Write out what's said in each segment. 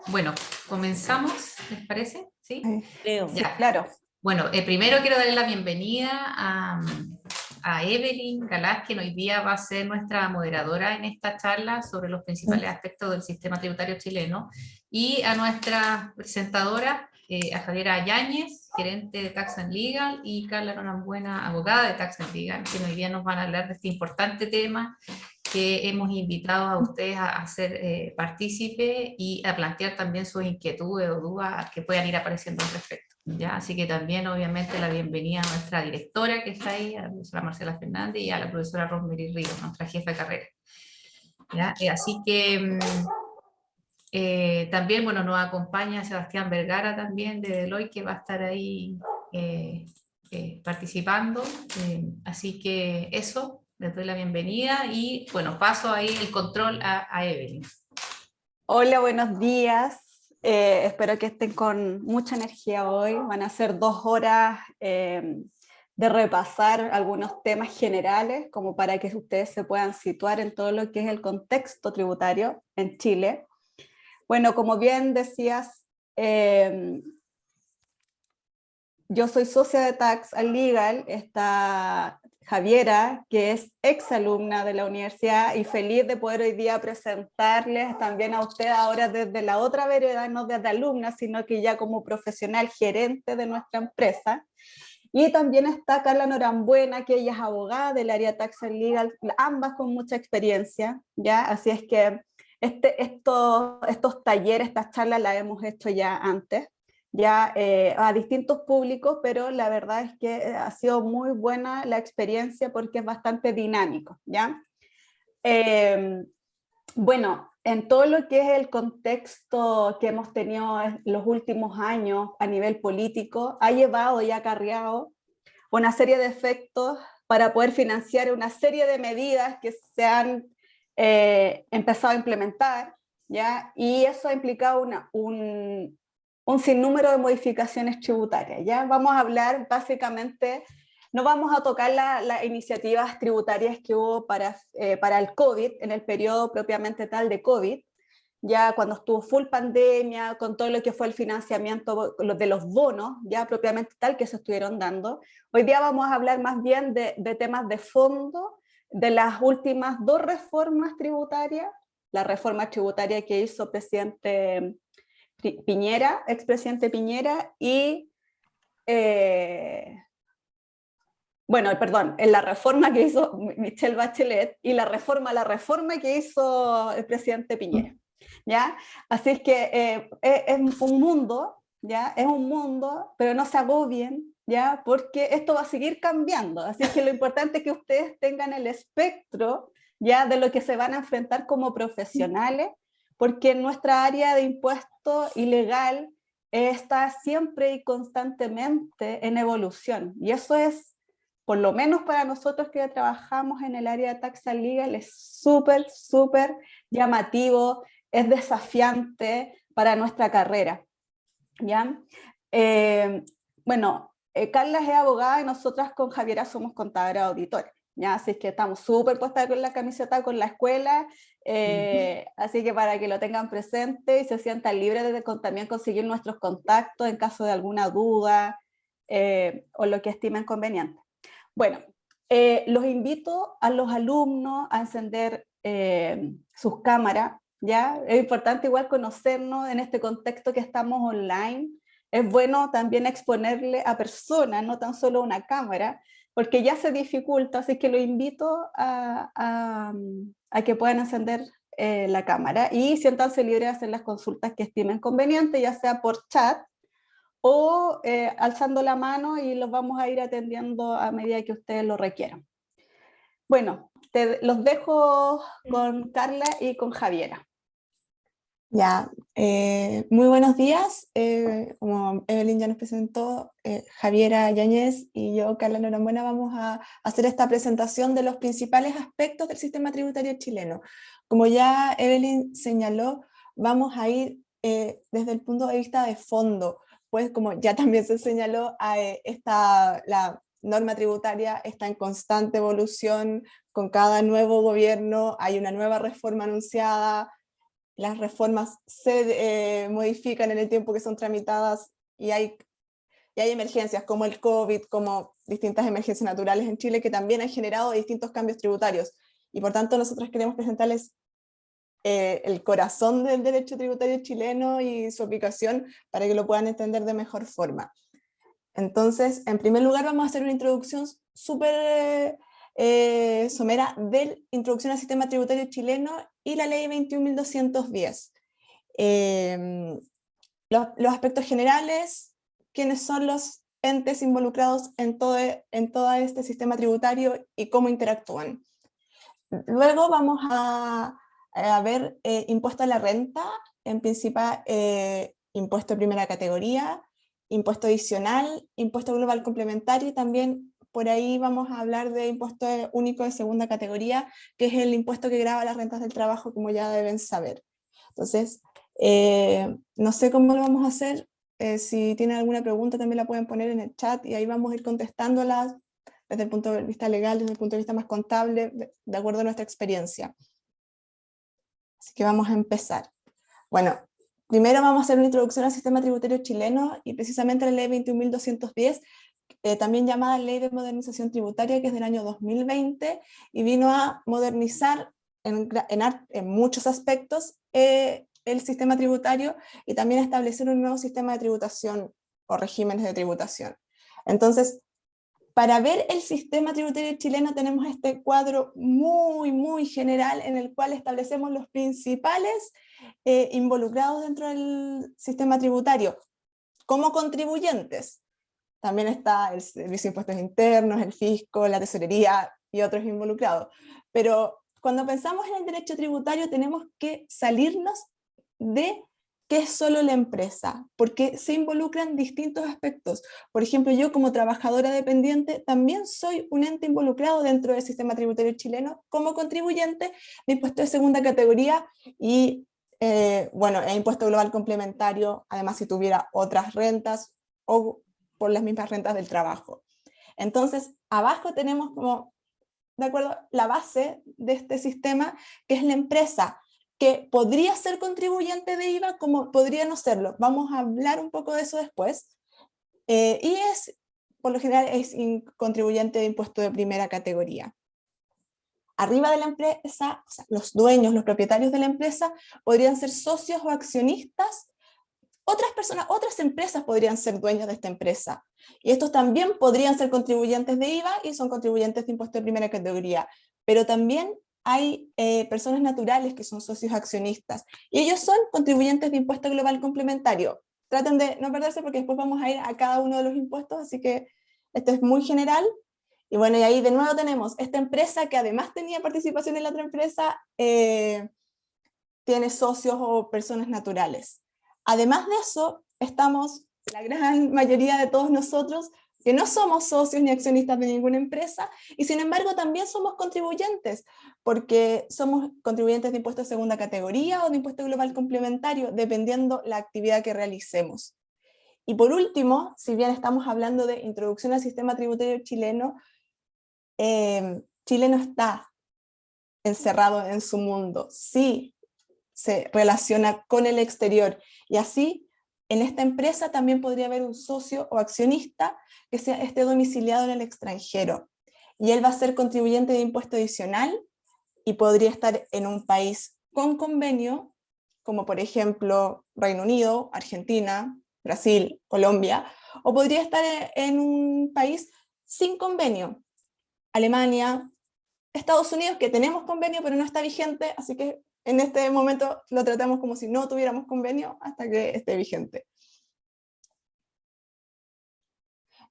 Bueno, comenzamos, ¿les parece? ¿Sí? Creo. Ya. Sí, claro. Bueno, primero quiero darle la bienvenida a Evelyn Galás, que hoy día va a ser nuestra moderadora en esta charla sobre los principales aspectos del sistema tributario chileno, y a nuestra presentadora, a Javiera Yáñez, gerente de Tax and Legal, y Carla Norambuena, abogada de Tax and Legal, que hoy día nos van a hablar de este importante tema que hemos invitado a ustedes a ser partícipe y a plantear también sus inquietudes o dudas que puedan ir apareciendo al respecto. ¿Ya? Así que también obviamente la bienvenida a nuestra directora que está ahí, a la profesora Marcela Fernández, y a la profesora Rosemary Ríos, nuestra jefa de carrera. ¿Ya? Así que también, bueno, nos acompaña Sebastián Vergara también de Deloitte, que va a estar ahí participando. Así que eso, les doy la bienvenida y bueno, paso ahí el control a Evelyn. Hola, buenos días. Espero que estén con mucha energía hoy. Van a ser 2 horas de repasar algunos temas generales, como para que ustedes se puedan situar en todo lo que es el contexto tributario en Chile. Bueno, como bien decías, yo soy socia de Tax and Legal, está Javiera, que es exalumna de la universidad, y feliz de poder hoy día presentarles también a usted ahora desde la otra vereda, no desde alumna, sino que ya como profesional gerente de nuestra empresa. Y también está Carla Norambuena, que ella es abogada del área Tax and Legal, ambas con mucha experiencia, ¿ya? Así es que estos talleres, estas charlas las hemos hecho ya antes, ya a distintos públicos, pero la verdad es que ha sido muy buena la experiencia porque es bastante dinámico, ¿ya? Bueno, en todo lo que es el contexto que hemos tenido en los últimos años a nivel político, ha llevado y ha acarreado una serie de efectos para poder financiar una serie de medidas que se han empezado a implementar, ¿ya? Y eso ha implicado un sinnúmero de modificaciones tributarias, ¿ya? Vamos a hablar básicamente, no vamos a tocar las iniciativas tributarias que hubo para el COVID, en el periodo propiamente tal de COVID, ya cuando estuvo full pandemia, con todo lo que fue el financiamiento de los bonos, ya propiamente tal que se estuvieron dando. Hoy día vamos a hablar más bien de temas de fondo, de las últimas 2 reformas tributarias, la reforma tributaria que hizo presidente Piñera, expresidente Piñera, y bueno, perdón, en la reforma que hizo Michelle Bachelet y la reforma que hizo el presidente Piñera, ¿ya? Así es que es un mundo, ¿ya? Es un mundo, pero no se agobien, ¿ya? Porque esto va a seguir cambiando, así es que lo importante es que ustedes tengan el espectro, ¿ya? De lo que se van a enfrentar como profesionales, porque nuestra área de impuesto ilegal está siempre y constantemente en evolución, y eso es, por lo menos para nosotros que trabajamos en el área de Tax and Legal, es súper, súper llamativo, es desafiante para nuestra carrera, ¿ya? Bueno, Carla es abogada y nosotras con Javiera somos contadoras auditoras, ¿ya? Así que estamos súper puestas con la camiseta con la escuela, así que para que lo tengan presente y se sientan libres de también conseguir nuestros contactos en caso de alguna duda o lo que estimen conveniente. Bueno, los invito a los alumnos a encender sus cámaras, ¿ya? Es importante igual conocernos en este contexto que estamos online. Es bueno también exponerle a personas, no tan solo una cámara, porque ya se dificulta, así que lo invito a que puedan encender la cámara y siéntanse libres de hacer las consultas que estimen conveniente, ya sea por chat o alzando la mano, y los vamos a ir atendiendo a medida que ustedes lo requieran. Bueno, los dejo con Carla y con Javiera. Ya, muy buenos días. Como Evelyn ya nos presentó, Javiera Yáñez y yo, Carla Norambuena, vamos a hacer esta presentación de los principales aspectos del sistema tributario chileno. Como ya Evelyn señaló, vamos a ir desde el punto de vista de fondo, pues como ya también se señaló, la norma tributaria está en constante evolución, con cada nuevo gobierno hay una nueva reforma anunciada. las reformas se modifican en el tiempo que son tramitadas y hay emergencias como el COVID, como distintas emergencias naturales en Chile que también han generado distintos cambios tributarios. Y por tanto nosotros queremos presentarles el corazón del derecho tributario chileno y su aplicación para que lo puedan entender de mejor forma. Entonces, en primer lugar vamos a hacer una introducción súper somera de la introducción al sistema tributario chileno y la ley 21.210. Los aspectos generales, quiénes son los entes involucrados en todo este sistema tributario y cómo interactúan. Luego vamos a ver impuesto a la renta, en principal impuesto de primera categoría, impuesto adicional, impuesto global complementario, y también por ahí vamos a hablar de impuesto único de segunda categoría, que es el impuesto que grava las rentas del trabajo, como ya deben saber. Entonces, no sé cómo lo vamos a hacer, si tienen alguna pregunta también la pueden poner en el chat y ahí vamos a ir contestándolas desde el punto de vista legal, desde el punto de vista más contable, de acuerdo a nuestra experiencia. Así que vamos a empezar. Bueno, primero vamos a hacer una introducción al sistema tributario chileno y precisamente la ley 21.210, también llamada Ley de Modernización Tributaria, que es del año 2020, y vino a modernizar en muchos aspectos el sistema tributario y también a establecer un nuevo sistema de tributación o regímenes de tributación. Entonces, para ver el sistema tributario chileno tenemos este cuadro muy general en el cual establecemos los principales involucrados dentro del sistema tributario como contribuyentes. También está el Servicio de Impuestos Internos, el Fisco, la Tesorería y otros involucrados. Pero cuando pensamos en el derecho tributario tenemos que salirnos de qué es solo la empresa, porque se involucran distintos aspectos. Por ejemplo, yo como trabajadora dependiente también soy un ente involucrado dentro del sistema tributario chileno como contribuyente de impuesto de segunda categoría y bueno, el impuesto global complementario, además si tuviera otras rentas o por las mismas rentas del trabajo. Entonces, abajo tenemos como, de acuerdo, la base de este sistema, que es la empresa, que podría ser contribuyente de IVA como podría no serlo. Vamos a hablar un poco de eso después. Y por lo general, es contribuyente de impuesto de primera categoría. Arriba de la empresa, o sea, los dueños, los propietarios de la empresa, podrían ser socios o accionistas. Otras empresas podrían ser dueños de esta empresa. Y estos también podrían ser contribuyentes de IVA y son contribuyentes de impuesto de primera categoría. Pero también hay personas naturales que son socios accionistas. Y ellos son contribuyentes de impuesto global complementario. Traten de no perderse porque después vamos a ir a cada uno de los impuestos, así que esto es muy general. Y bueno, y ahí de nuevo tenemos esta empresa que además tenía participación en la otra empresa, tiene socios o personas naturales. Además de eso, estamos la gran mayoría de todos nosotros que no somos socios ni accionistas de ninguna empresa, y sin embargo también somos contribuyentes, porque somos contribuyentes de impuesto de segunda categoría o de impuesto global complementario, dependiendo la actividad que realicemos. Y por último, si bien estamos hablando de introducción al sistema tributario chileno, Chile no está encerrado en su mundo, sí se relaciona con el exterior, y así en esta empresa también podría haber un socio o accionista que esté domiciliado en el extranjero, y él va a ser contribuyente de impuesto adicional y podría estar en un país con convenio, como por ejemplo Reino Unido, Argentina, Brasil, Colombia, o podría estar en un país sin convenio, Alemania, Estados Unidos, que tenemos convenio pero no está vigente, así que en este momento lo tratamos como si no tuviéramos convenio hasta que esté vigente.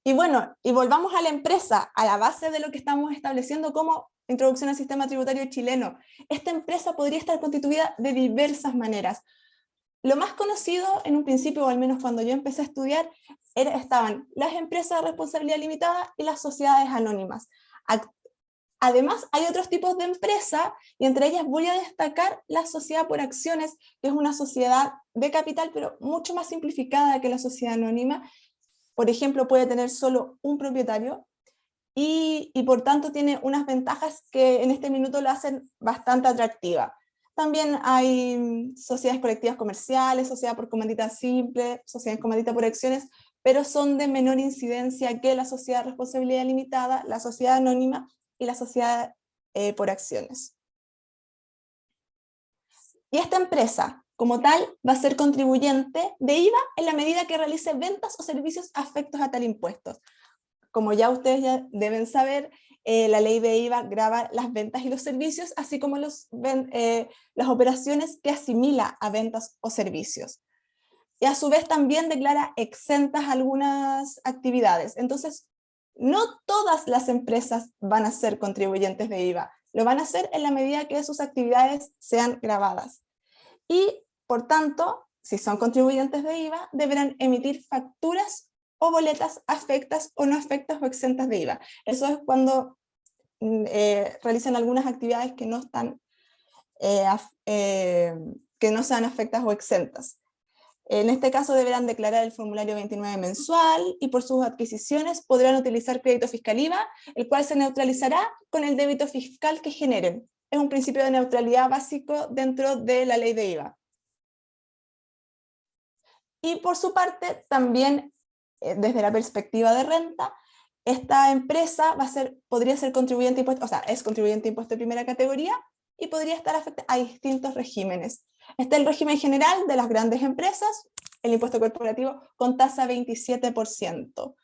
Y bueno, y volvamos a la empresa, a la base de lo que estamos estableciendo como introducción al sistema tributario chileno. Esta empresa podría estar constituida de diversas maneras. Lo más conocido en un principio, o al menos cuando yo empecé a estudiar, estaban las empresas de responsabilidad limitada y las sociedades anónimas. Además, hay otros tipos de empresa, y entre ellas voy a destacar la sociedad por acciones, que es una sociedad de capital, pero mucho más simplificada que la sociedad anónima. Por ejemplo, puede tener solo un propietario, y por tanto tiene unas ventajas que en este minuto la hacen bastante atractiva. También hay sociedades colectivas comerciales, sociedad por comandita simple, sociedades comandita por acciones, pero son de menor incidencia que la sociedad de responsabilidad limitada, la sociedad anónima y la sociedad por acciones. Y esta empresa, como tal, va a ser contribuyente de IVA en la medida que realice ventas o servicios afectos a tal impuesto. Como ya ustedes ya deben saber, la ley de IVA grava las ventas y los servicios, así como las operaciones que asimila a ventas o servicios. Y a su vez también declara exentas algunas actividades. Entonces, no todas las empresas van a ser contribuyentes de IVA, lo van a hacer en la medida que sus actividades sean gravadas. Y, por tanto, si son contribuyentes de IVA, deberán emitir facturas o boletas afectas o no afectas o exentas de IVA. Eso es cuando realizan algunas actividades que no están, que no sean afectas o exentas. En este caso deberán declarar el formulario 29 mensual y por sus adquisiciones podrán utilizar crédito fiscal IVA, el cual se neutralizará con el débito fiscal que generen. Es un principio de neutralidad básico dentro de la ley de IVA. Y por su parte, también desde la perspectiva de renta, esta empresa podría ser contribuyente de impuesto, o sea, es contribuyente de impuesto de primera categoría y podría estar afectada a distintos regímenes. Está el régimen general de las grandes empresas, el impuesto corporativo con tasa 27%.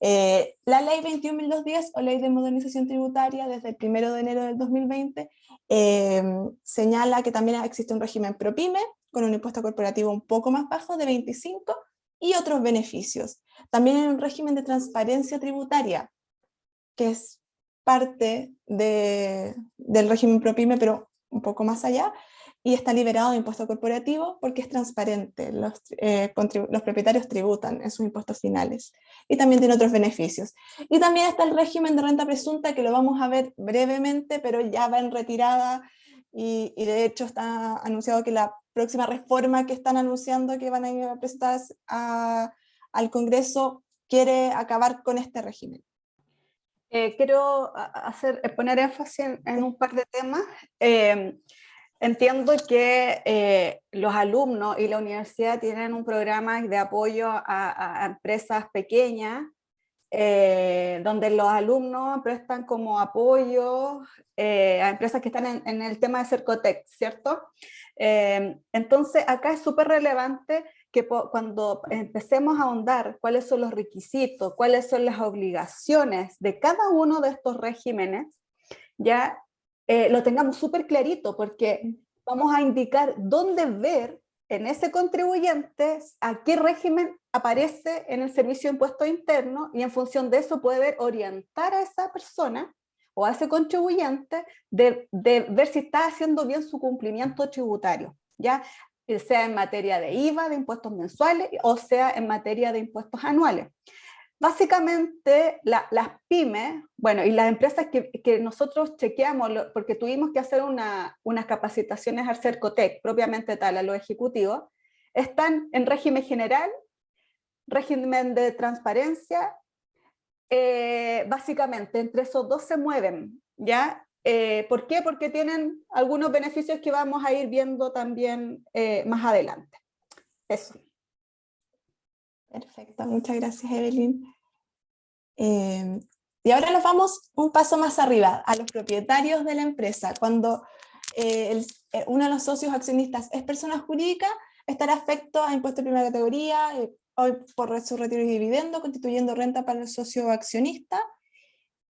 La ley 21.210 o ley de modernización tributaria desde el 1 de enero del 2020 señala que también existe un régimen ProPyme con un impuesto corporativo un poco más bajo de 25 y otros beneficios. También hay un régimen de transparencia tributaria que es parte del régimen ProPyme pero un poco más allá y está liberado de impuesto corporativo porque es transparente, los propietarios tributan en sus impuestos finales y también tiene otros beneficios. Y también está el régimen de renta presunta que lo vamos a ver brevemente, pero ya va en retirada y de hecho está anunciado que la próxima reforma que están anunciando que van a ir a presentar al Congreso quiere acabar con este régimen. Quiero poner énfasis en un par de temas. Entiendo que los alumnos y la universidad tienen un programa de apoyo a empresas pequeñas, donde los alumnos prestan como apoyo a empresas que están en el tema de Cercotec, ¿cierto? Entonces acá es súper relevante que cuando empecemos a ahondar cuáles son los requisitos, cuáles son las obligaciones de cada uno de estos regímenes, ya lo tengamos súper clarito, porque vamos a indicar dónde ver en ese contribuyente a qué régimen aparece en el servicio de impuestos internos, y en función de eso poder orientar a esa persona o a ese contribuyente de ver si está haciendo bien su cumplimiento tributario, ¿ya? Sea en materia de IVA, de impuestos mensuales, o sea en materia de impuestos anuales. Básicamente, las pymes, bueno, y las empresas que nosotros chequeamos, porque tuvimos que hacer unas capacitaciones al Cercotec, propiamente tal, a los ejecutivos, están en régimen general, régimen de transparencia, básicamente entre esos dos se mueven, ¿ya? ¿Por qué? Porque tienen algunos beneficios que vamos a ir viendo también más adelante. Eso. Perfecto, muchas gracias, Evelyn. Y ahora nos vamos un paso más arriba, a los propietarios de la empresa. Cuando uno de los socios accionistas es persona jurídica, estará afecto a impuesto de primera categoría, hoy por su retiro y dividendo, constituyendo renta para el socio accionista.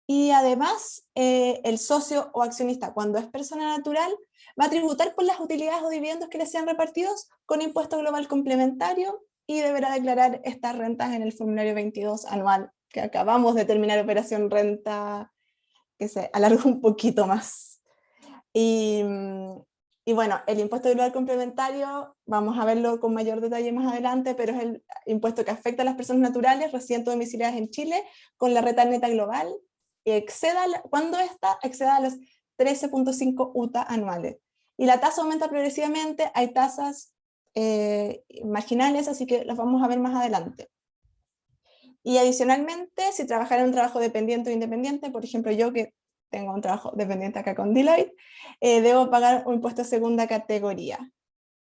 Y además, el socio o accionista, cuando es persona natural, va a tributar por las utilidades o dividendos que le sean repartidos con impuesto global complementario y deberá declarar estas rentas en el formulario 22 anual, que acabamos de terminar operación renta, que se alarga un poquito más. Y bueno, el impuesto global complementario, vamos a verlo con mayor detalle más adelante, pero es el impuesto que afecta a las personas naturales residentes domiciliadas en Chile con la renta neta global, y cuando esta exceda a los 13.5 UTA anuales. Y la tasa aumenta progresivamente, hay tasas marginales, así que las vamos a ver más adelante. Y adicionalmente, si trabajara en un trabajo dependiente o independiente, por ejemplo yo que tengo un trabajo dependiente acá con Deloitte, debo pagar un impuesto de segunda categoría,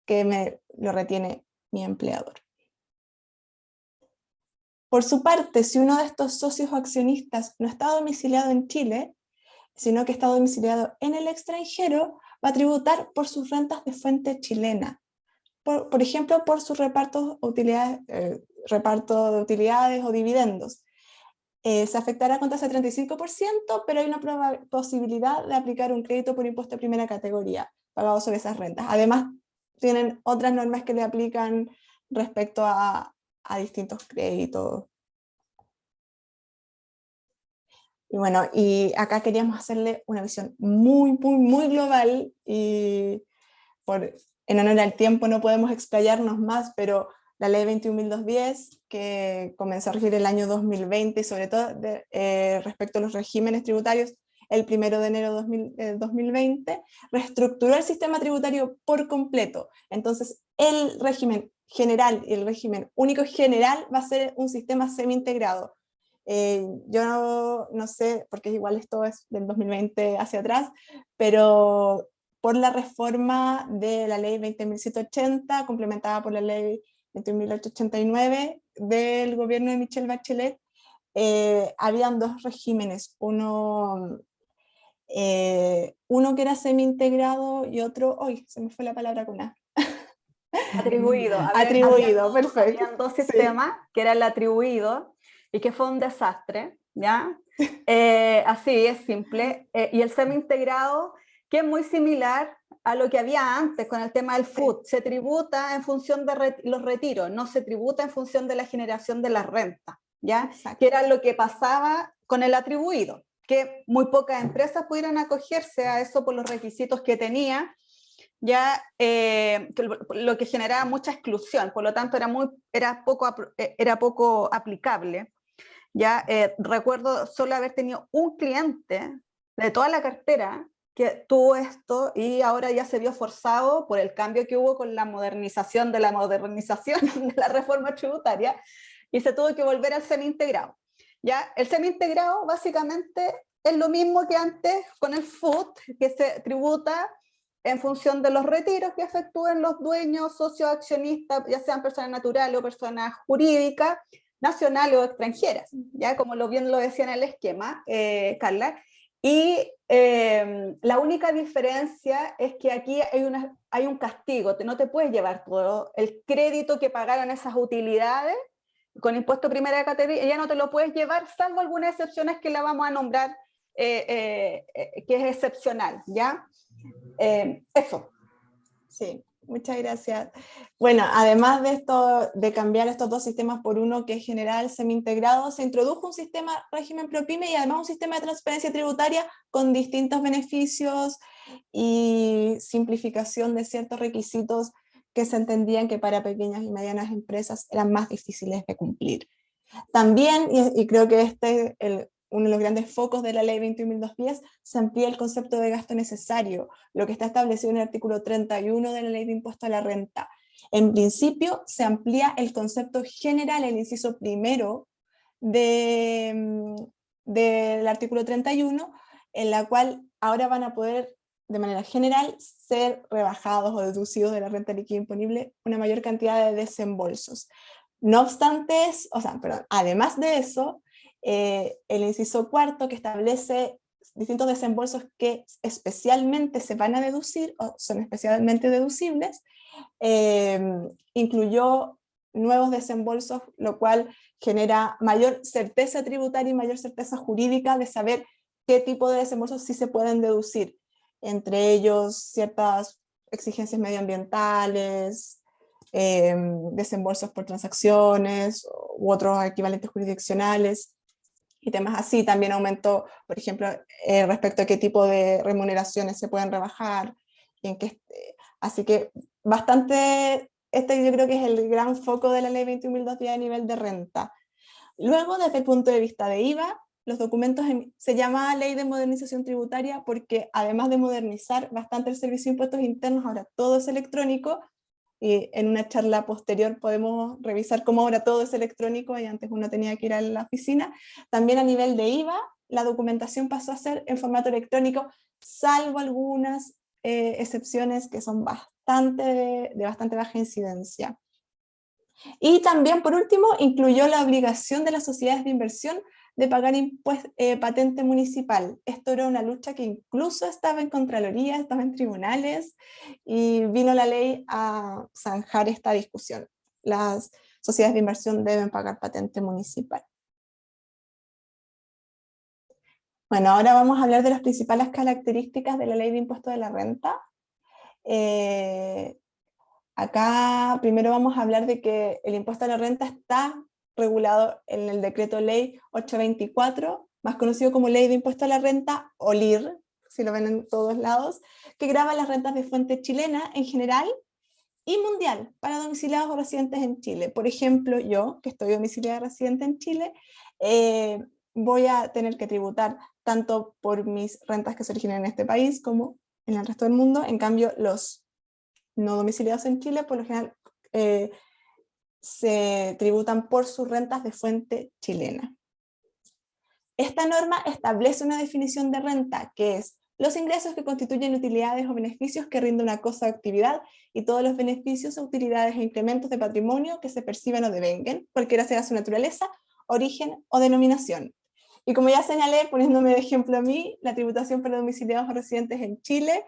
que me lo retiene mi empleador. Por su parte, si uno de estos socios o accionistas no está domiciliado en Chile, sino que está domiciliado en el extranjero, va a tributar por sus rentas de fuente chilena. Por ejemplo, por su reparto de utilidades o dividendos. Se afectará con tasa de 35%, pero hay una posibilidad de aplicar un crédito por impuesto de primera categoría pagado sobre esas rentas. Además, tienen otras normas que le aplican respecto a distintos créditos. Y bueno, y acá queríamos hacerle una visión muy, muy, muy global, y en honor al tiempo no podemos explayarnos más, pero la ley 21.210, que comenzó a regir el año 2020, y sobre todo respecto a los regímenes tributarios, el 1 de enero de 2020, reestructuró el sistema tributario por completo. Entonces, el régimen general y el régimen único general va a ser un sistema semi-integrado. Yo no sé, porque igual esto es del 2020 hacia atrás, pero por la reforma de la ley 20.780, complementada por la ley 21.889 del gobierno de Michelle Bachelet, habían dos regímenes, uno que era semi-integrado y otro, hoy se me fue la palabra con A. Atribuido. Atribuido, perfecto. Habían dos Sí. sistemas, que era el atribuido, y que fue un desastre, ¿ya? Así es simple. Y el semi-integrado, que es muy similar a lo que había antes con el tema del FUT. Se tributa en función de los retiros, no se tributa en función de la generación de la renta, ¿ya? Exacto. Que era lo que pasaba con el atribuido, que muy pocas empresas pudieron acogerse a eso por los requisitos que tenía, ya lo que generaba mucha exclusión, por lo tanto era poco aplicable. Ya recuerdo solo haber tenido un cliente de toda la cartera que tuvo esto, y ahora ya se vio forzado por el cambio que hubo con la modernización de la reforma tributaria, y se tuvo que volver al semi-integrado. Ya el semi-integrado básicamente es lo mismo que antes con el FUT, que se tributa en función de los retiros que efectúen los dueños, socios, accionistas, ya sean personas naturales o personas jurídicas, nacionales o extranjeras, ya como bien lo decía en el esquema, Carla. Y la única diferencia es que aquí hay un castigo, no te puedes llevar todo el crédito que pagaron esas utilidades con impuesto primera categoría, ya no te lo puedes llevar, salvo algunas excepciones que la vamos a nombrar, que es excepcional, ¿ya? Eso. Sí, muchas gracias. Bueno, además de esto, de cambiar estos dos sistemas por uno que es general, semi-integrado, se introdujo un sistema régimen ProPyme y además un sistema de transparencia tributaria con distintos beneficios y simplificación de ciertos requisitos que se entendían que para pequeñas y medianas empresas eran más difíciles de cumplir. También, y creo que este es uno de los grandes focos de la ley 21.210, se amplía el concepto de gasto necesario, lo que está establecido en el artículo 31 de la ley de impuesto a la renta. En principio, se amplía el concepto general, el inciso primero del artículo 31, en la cual ahora van a poder, de manera general, ser rebajados o deducidos de la renta líquida imponible una mayor cantidad de desembolsos. No obstante, además de eso, el inciso cuarto, que establece distintos desembolsos que especialmente se van a deducir o son especialmente deducibles, incluyó nuevos desembolsos, lo cual genera mayor certeza tributaria y mayor certeza jurídica de saber qué tipo de desembolsos sí se pueden deducir, entre ellos ciertas exigencias medioambientales, desembolsos por transacciones u otros equivalentes jurisdiccionales y temas así. También aumentó, por ejemplo, respecto a qué tipo de remuneraciones se pueden rebajar. Así que bastante, yo creo que es el gran foco de la ley 21.210 a nivel de renta. Luego, desde el punto de vista de IVA, los documentos se llama Ley de Modernización Tributaria porque además de modernizar bastante el servicio de impuestos internos, ahora todo es electrónico. Y en una charla posterior podemos revisar cómo ahora todo es electrónico y antes uno tenía que ir a la oficina. También a nivel de IVA la documentación pasó a ser en formato electrónico, salvo algunas excepciones que son de bastante baja incidencia. Y también, por último, incluyó la obligación de las sociedades de inversión de pagar patente municipal. Esto era una lucha que incluso estaba en Contraloría, estaba en tribunales, y vino la ley a zanjar esta discusión. Las sociedades de inversión deben pagar patente municipal. Bueno, ahora vamos a hablar de las principales características de la ley de impuesto de la renta. Acá primero vamos a hablar de que el impuesto a la renta está regulado en el decreto ley 824, más conocido como ley de impuesto a la renta, o LIR, si lo ven en todos lados, que grava las rentas de fuente chilena en general y mundial para domiciliados o residentes en Chile. Por ejemplo, yo, que estoy domiciliada residente en Chile, voy a tener que tributar tanto por mis rentas que se originan en este país como en el resto del mundo. En cambio, los no domiciliados en Chile, por lo general, se tributan por sus rentas de fuente chilena. Esta norma establece una definición de renta, que es los ingresos que constituyen utilidades o beneficios que rinde una cosa o actividad, y todos los beneficios, utilidades e incrementos de patrimonio que se perciban o devenguen, cualquiera sea su naturaleza, origen o denominación. Y como ya señalé, poniéndome de ejemplo a mí, la tributación para domiciliados o residentes en Chile,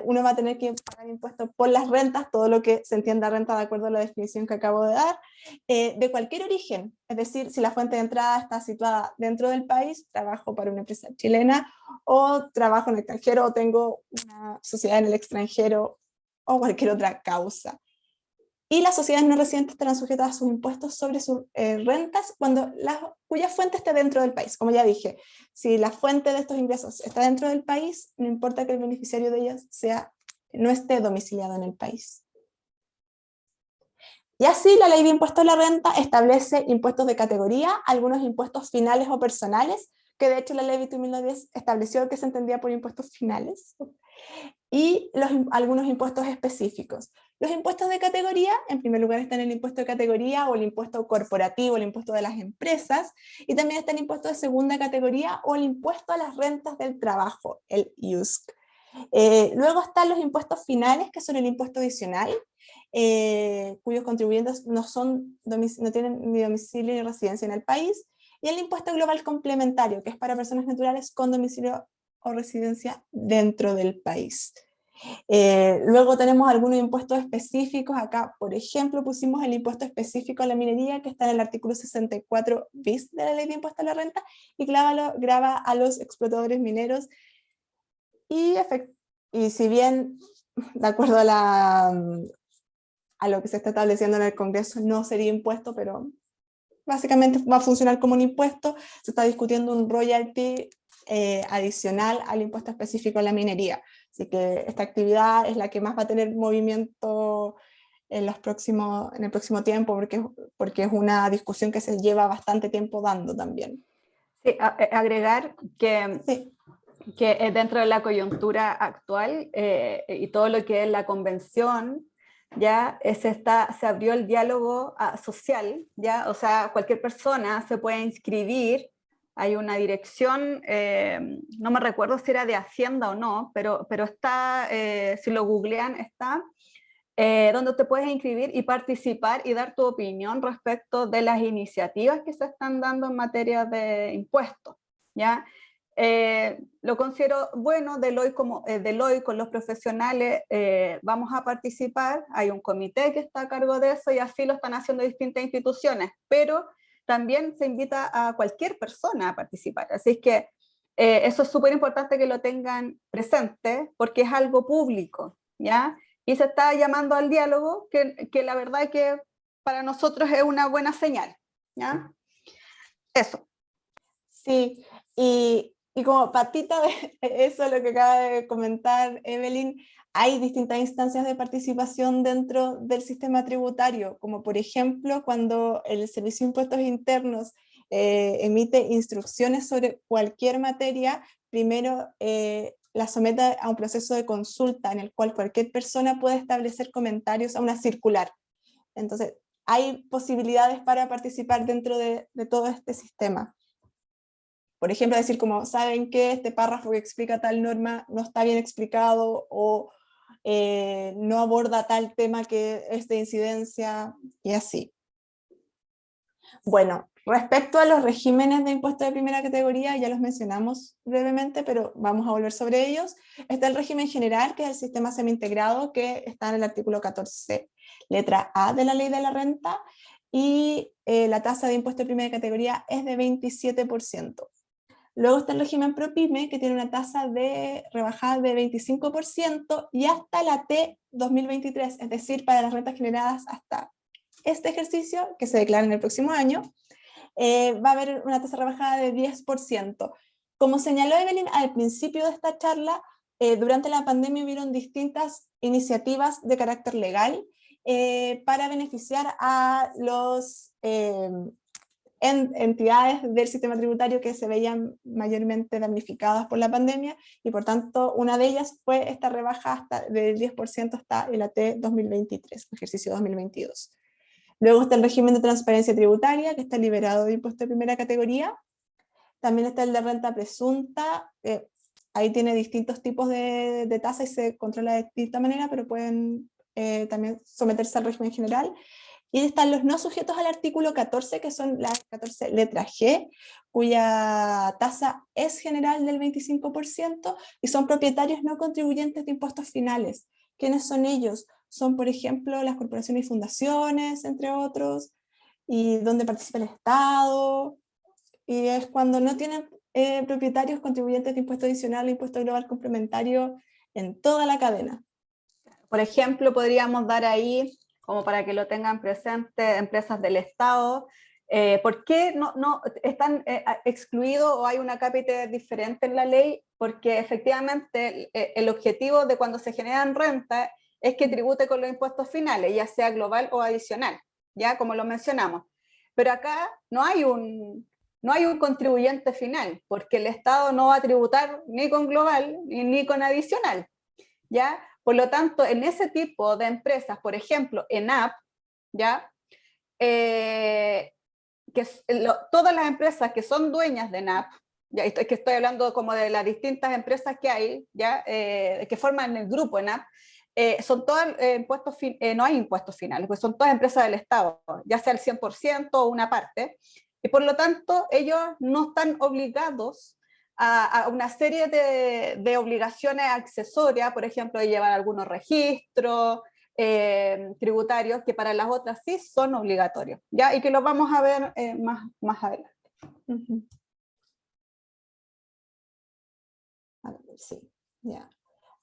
uno va a tener que pagar impuestos por las rentas, todo lo que se entienda renta de acuerdo a la definición que acabo de dar, de cualquier origen. Es decir, si la fuente de entrada está situada dentro del país, trabajo para una empresa chilena, o trabajo en el extranjero, o tengo una sociedad en el extranjero, o cualquier otra causa. Y las sociedades no residentes estarán sujetas a sus impuestos sobre sus rentas cuya fuente esté dentro del país. Como ya dije, si la fuente de estos ingresos está dentro del país, no importa que el beneficiario de ellos no esté domiciliado en el país. Y así la ley de impuesto a la renta establece impuestos de categoría, algunos impuestos finales o personales, que de hecho la ley 21.010 estableció que se entendía por impuestos finales, y algunos impuestos específicos. Los impuestos de categoría, en primer lugar están el impuesto de categoría o el impuesto corporativo, el impuesto de las empresas, y también está el impuesto de segunda categoría o el impuesto a las rentas del trabajo, el IUSC. Luego están los impuestos finales, que son el impuesto adicional, cuyos contribuyentes no tienen ni domicilio ni residencia en el país, y el impuesto global complementario, que es para personas naturales con domicilio o residencia dentro del país. Luego tenemos algunos impuestos específicos. Acá, por ejemplo, pusimos el impuesto específico a la minería, que está en el artículo 64 bis de la ley de impuesto a la renta, y grava a los explotadores mineros. Y si bien, de acuerdo a lo que se está estableciendo en el Congreso, no sería impuesto, pero básicamente va a funcionar como un impuesto, se está discutiendo un royalty adicional al impuesto específico a la minería. Así que esta actividad es la que más va a tener movimiento en el próximo tiempo, porque es una discusión que se lleva bastante tiempo dando también. Sí, agregar que, sí. que dentro de la coyuntura actual y todo lo que es la convención, ya se abrió el diálogo social, ya, o sea, cualquier persona se puede inscribir. Hay una dirección, no me recuerdo si era de Hacienda o no, pero está, si lo googlean, está, donde te puedes inscribir y participar y dar tu opinión respecto de las iniciativas que se están dando en materia de impuestos, ¿ya? Lo considero bueno. Deloitte con los profesionales vamos a participar, hay un comité que está a cargo de eso y así lo están haciendo distintas instituciones, pero también se invita a cualquier persona a participar, así es que eso es súper importante que lo tengan presente porque es algo público, ¿ya? Y se está llamando al diálogo, que la verdad es que para nosotros es una buena señal, ¿ya? Eso. Sí, y como patita de eso, lo que acaba de comentar Evelyn, hay distintas instancias de participación dentro del sistema tributario, como por ejemplo cuando el Servicio de Impuestos Internos emite instrucciones sobre cualquier materia, primero la somete a un proceso de consulta en el cual cualquier persona puede establecer comentarios a una circular. Entonces, hay posibilidades para participar dentro de todo este sistema. Por ejemplo, decir como, ¿saben qué? Este párrafo que explica tal norma no está bien explicado, o no aborda tal tema que es de incidencia, y así. Bueno, respecto a los regímenes de impuestos de primera categoría, ya los mencionamos brevemente, pero vamos a volver sobre ellos. Está el régimen general, que es el sistema semi-integrado, que está en el artículo 14, letra A de la Ley de la Renta, y la tasa de impuesto de primera categoría es de 27%. Luego está el régimen ProPyme, que tiene una tasa de rebajada de 25%, y hasta la T 2023, es decir, para las rentas generadas hasta este ejercicio, que se declara en el próximo año, va a haber una tasa rebajada de 10%. Como señaló Evelyn al principio de esta charla, durante la pandemia hubieron distintas iniciativas de carácter legal para beneficiar a los entidades del sistema tributario que se veían mayormente damnificadas por la pandemia, y por tanto una de ellas fue esta rebaja hasta del 10% hasta el AT 2023, ejercicio 2022. Luego está el régimen de transparencia tributaria, que está liberado de impuesto de primera categoría. También está el de renta presunta, ahí tiene distintos tipos de tasa y se controla de distinta manera, pero pueden también someterse al régimen general. Y están los no sujetos al artículo 14, que son las 14 letra G, cuya tasa es general del 25%, y son propietarios no contribuyentes de impuestos finales. ¿Quiénes son ellos? Son, por ejemplo, las corporaciones y fundaciones, entre otros, y donde participa el Estado, y es cuando no tienen propietarios contribuyentes de impuesto adicional o impuesto global complementario en toda la cadena. Por ejemplo, podríamos dar ahí, como para que lo tengan presente, empresas del Estado. ¿Por qué no están excluidos o hay una cápita diferente en la ley? Porque efectivamente el objetivo de cuando se generan rentas es que tribute con los impuestos finales, ya sea global o adicional, ya como lo mencionamos. Pero acá no hay un contribuyente final, porque el Estado no va a tributar ni con global ni con adicional, ¿ya? Por lo tanto, en ese tipo de empresas, por ejemplo, ENAP, ¿ya? Todas las empresas que son dueñas de ENAP, ya es que estoy hablando como de las distintas empresas que hay, ¿ya? Que forman el grupo ENAP, son todas no hay impuestos finales, pues son todas empresas del Estado, ya sea el 100% o una parte, y por lo tanto ellos no están obligados a una serie de obligaciones accesorias, por ejemplo, de llevar algunos registros tributarios, que para las otras sí son obligatorios, ¿ya? Y que los vamos a ver más adelante. Uh-huh. A ver, sí, ya.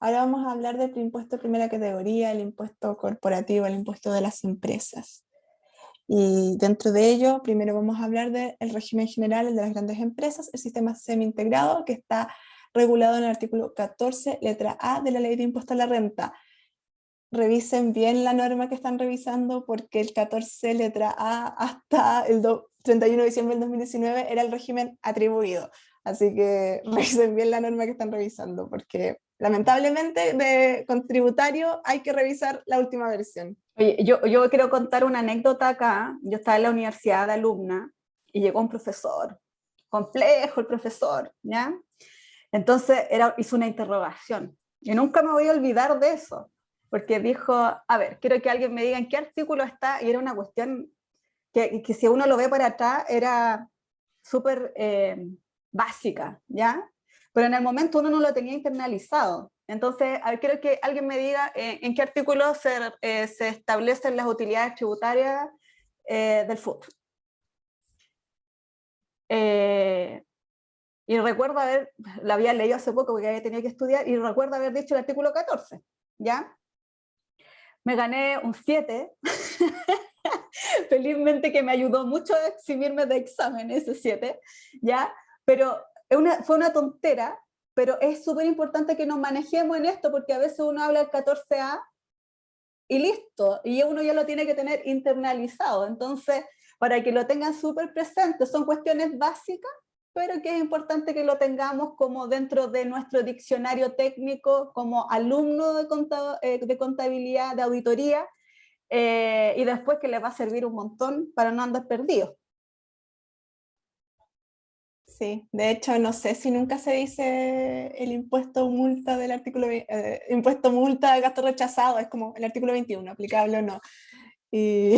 Ahora vamos a hablar del impuesto de primera categoría, el impuesto corporativo, el impuesto de las empresas. Y dentro de ello, primero vamos a hablar del régimen general, el de las grandes empresas, el sistema semi-integrado, que está regulado en el artículo 14, letra A de la Ley de Impuesto a la Renta. Revisen bien la norma que están revisando, porque el 14, letra A, hasta el 31 de diciembre del 2019 era el régimen atribuido. Así que revisen bien la norma que están revisando, porque lamentablemente con tributario hay que revisar la última versión. Oye, yo quiero contar una anécdota acá. Yo estaba en la universidad de alumna y llegó un profesor, complejo el profesor, ¿ya? Entonces hizo una interrogación y nunca me voy a olvidar de eso, porque dijo, a ver, quiero que alguien me diga en qué artículo está, y era una cuestión que si uno lo ve para atrás era súper básica, ¿ya? Pero en el momento uno no lo tenía internalizado. Entonces, a ver, quiero que alguien me diga en qué artículo se establecen las utilidades tributarias del FUT. Y recuerdo la había leído hace poco porque había tenido que estudiar, y recuerdo haber dicho el artículo 14, ¿ya? Me gané un 7, felizmente, que me ayudó mucho a eximirme de exámenes ese 7, ¿ya? Pero fue una tontera, pero es súper importante que nos manejemos en esto, porque a veces uno habla el 14A y listo, y uno ya lo tiene que tener internalizado. Entonces, para que lo tengan súper presente, son cuestiones básicas, pero que es importante que lo tengamos como dentro de nuestro diccionario técnico, como alumno de contabilidad, de auditoría, y después que les va a servir un montón para no andar perdidos. Sí, de hecho no sé si nunca se dice el impuesto multa del artículo, impuesto multa de gasto rechazado, es como el artículo 21, aplicable o no. Y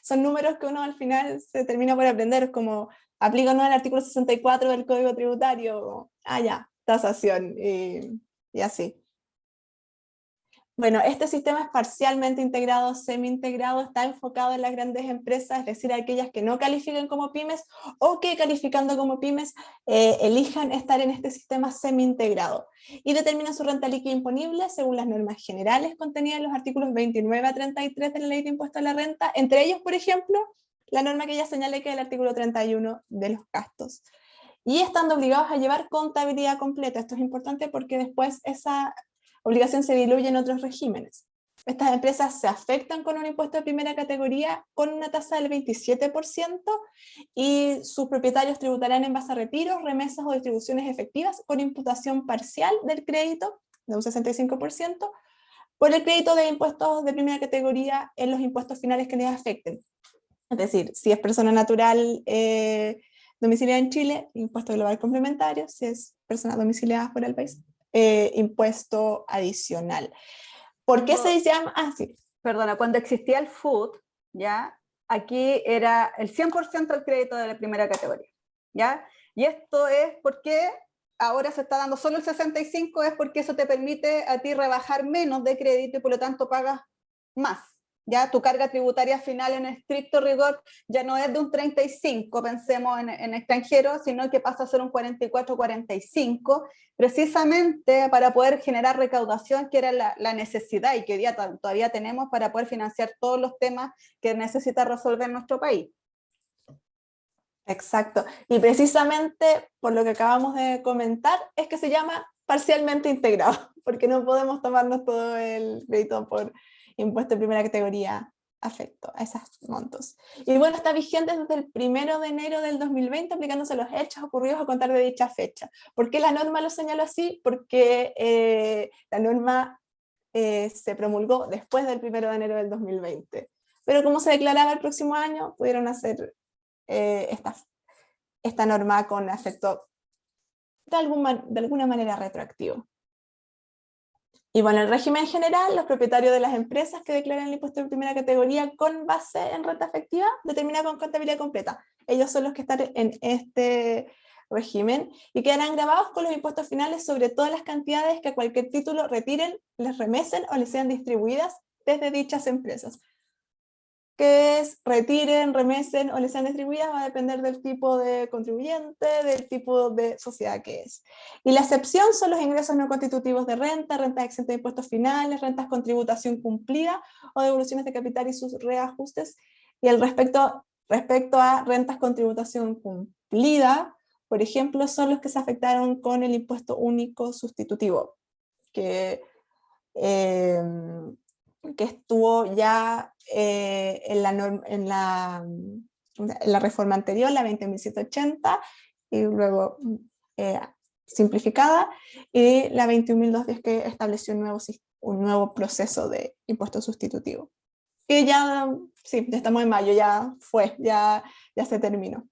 son números que uno al final se termina por aprender, es como aplica o no el artículo 64 del Código Tributario, ya, tasación, y así. Bueno, este sistema es parcialmente integrado, semi-integrado, está enfocado en las grandes empresas, es decir, aquellas que no califican como pymes o que calificando como pymes elijan estar en este sistema semi-integrado. Y determina su renta líquida imponible según las normas generales contenidas en los artículos 29 a 33 de la Ley de Impuesto a la Renta, entre ellos, por ejemplo, la norma que ya señalé que es el artículo 31 de los gastos. Y estando obligados a llevar contabilidad completa. Esto es importante porque después esa obligación se diluye en otros regímenes. Estas empresas se afectan con un impuesto de primera categoría con una tasa del 27% y sus propietarios tributarán en base a retiros, remesas o distribuciones efectivas con imputación parcial del crédito de un 65% por el crédito de impuestos de primera categoría en los impuestos finales que les afecten. Es decir, si es persona natural domiciliada en Chile, impuesto global complementario; si es persona domiciliada fuera del país, impuesto adicional. ¿Por qué se llama? Sí. Perdona, cuando existía el FUT, ¿ya? Aquí era el 100% del crédito de la primera categoría, ¿ya? Y esto es porque ahora se está dando solo el 65%, es porque eso te permite a ti rebajar menos de crédito y por lo tanto pagas más. Ya tu carga tributaria final en estricto rigor ya no es de un 35, pensemos en extranjeros, sino que pasa a ser un 44-45, precisamente para poder generar recaudación, que era la necesidad y que hoy día todavía tenemos para poder financiar todos los temas que necesita resolver nuestro país. Exacto, y precisamente por lo que acabamos de comentar es que se llama parcialmente integrado, porque no podemos tomarnos todo el crédito por impuesto de primera categoría afecto a esos montos. Y bueno, está vigente desde el 1 de enero del 2020, aplicándose a los hechos ocurridos a contar de dicha fecha. ¿Por qué la norma lo señaló así? Porque la norma se promulgó después del 1 de enero del 2020. Pero como se declaraba el próximo año, pudieron hacer esta norma con efecto de alguna manera retroactivo. Y bueno, el régimen general, los propietarios de las empresas que declaran el impuesto de primera categoría con base en renta efectiva, determinada con contabilidad completa. Ellos son los que están en este régimen y quedarán grabados con los impuestos finales sobre todas las cantidades que a cualquier título retiren, les remesen o les sean distribuidas desde dichas empresas. Que es retiren, remesen o les sean distribuidas va a depender del tipo de contribuyente, del tipo de sociedad que es. Y la excepción son los ingresos no constitutivos de renta, rentas exentas de impuestos finales, rentas con tributación cumplida o devoluciones de capital y sus reajustes. Y respecto a rentas con tributación cumplida, por ejemplo, son los que se afectaron con el impuesto único sustitutivo, que estuvo ya en la reforma anterior, la 20.780, y luego simplificada, y la 21.210 que estableció un nuevo proceso de impuesto sustitutivo. Y ya, sí, ya estamos en mayo, ya se terminó.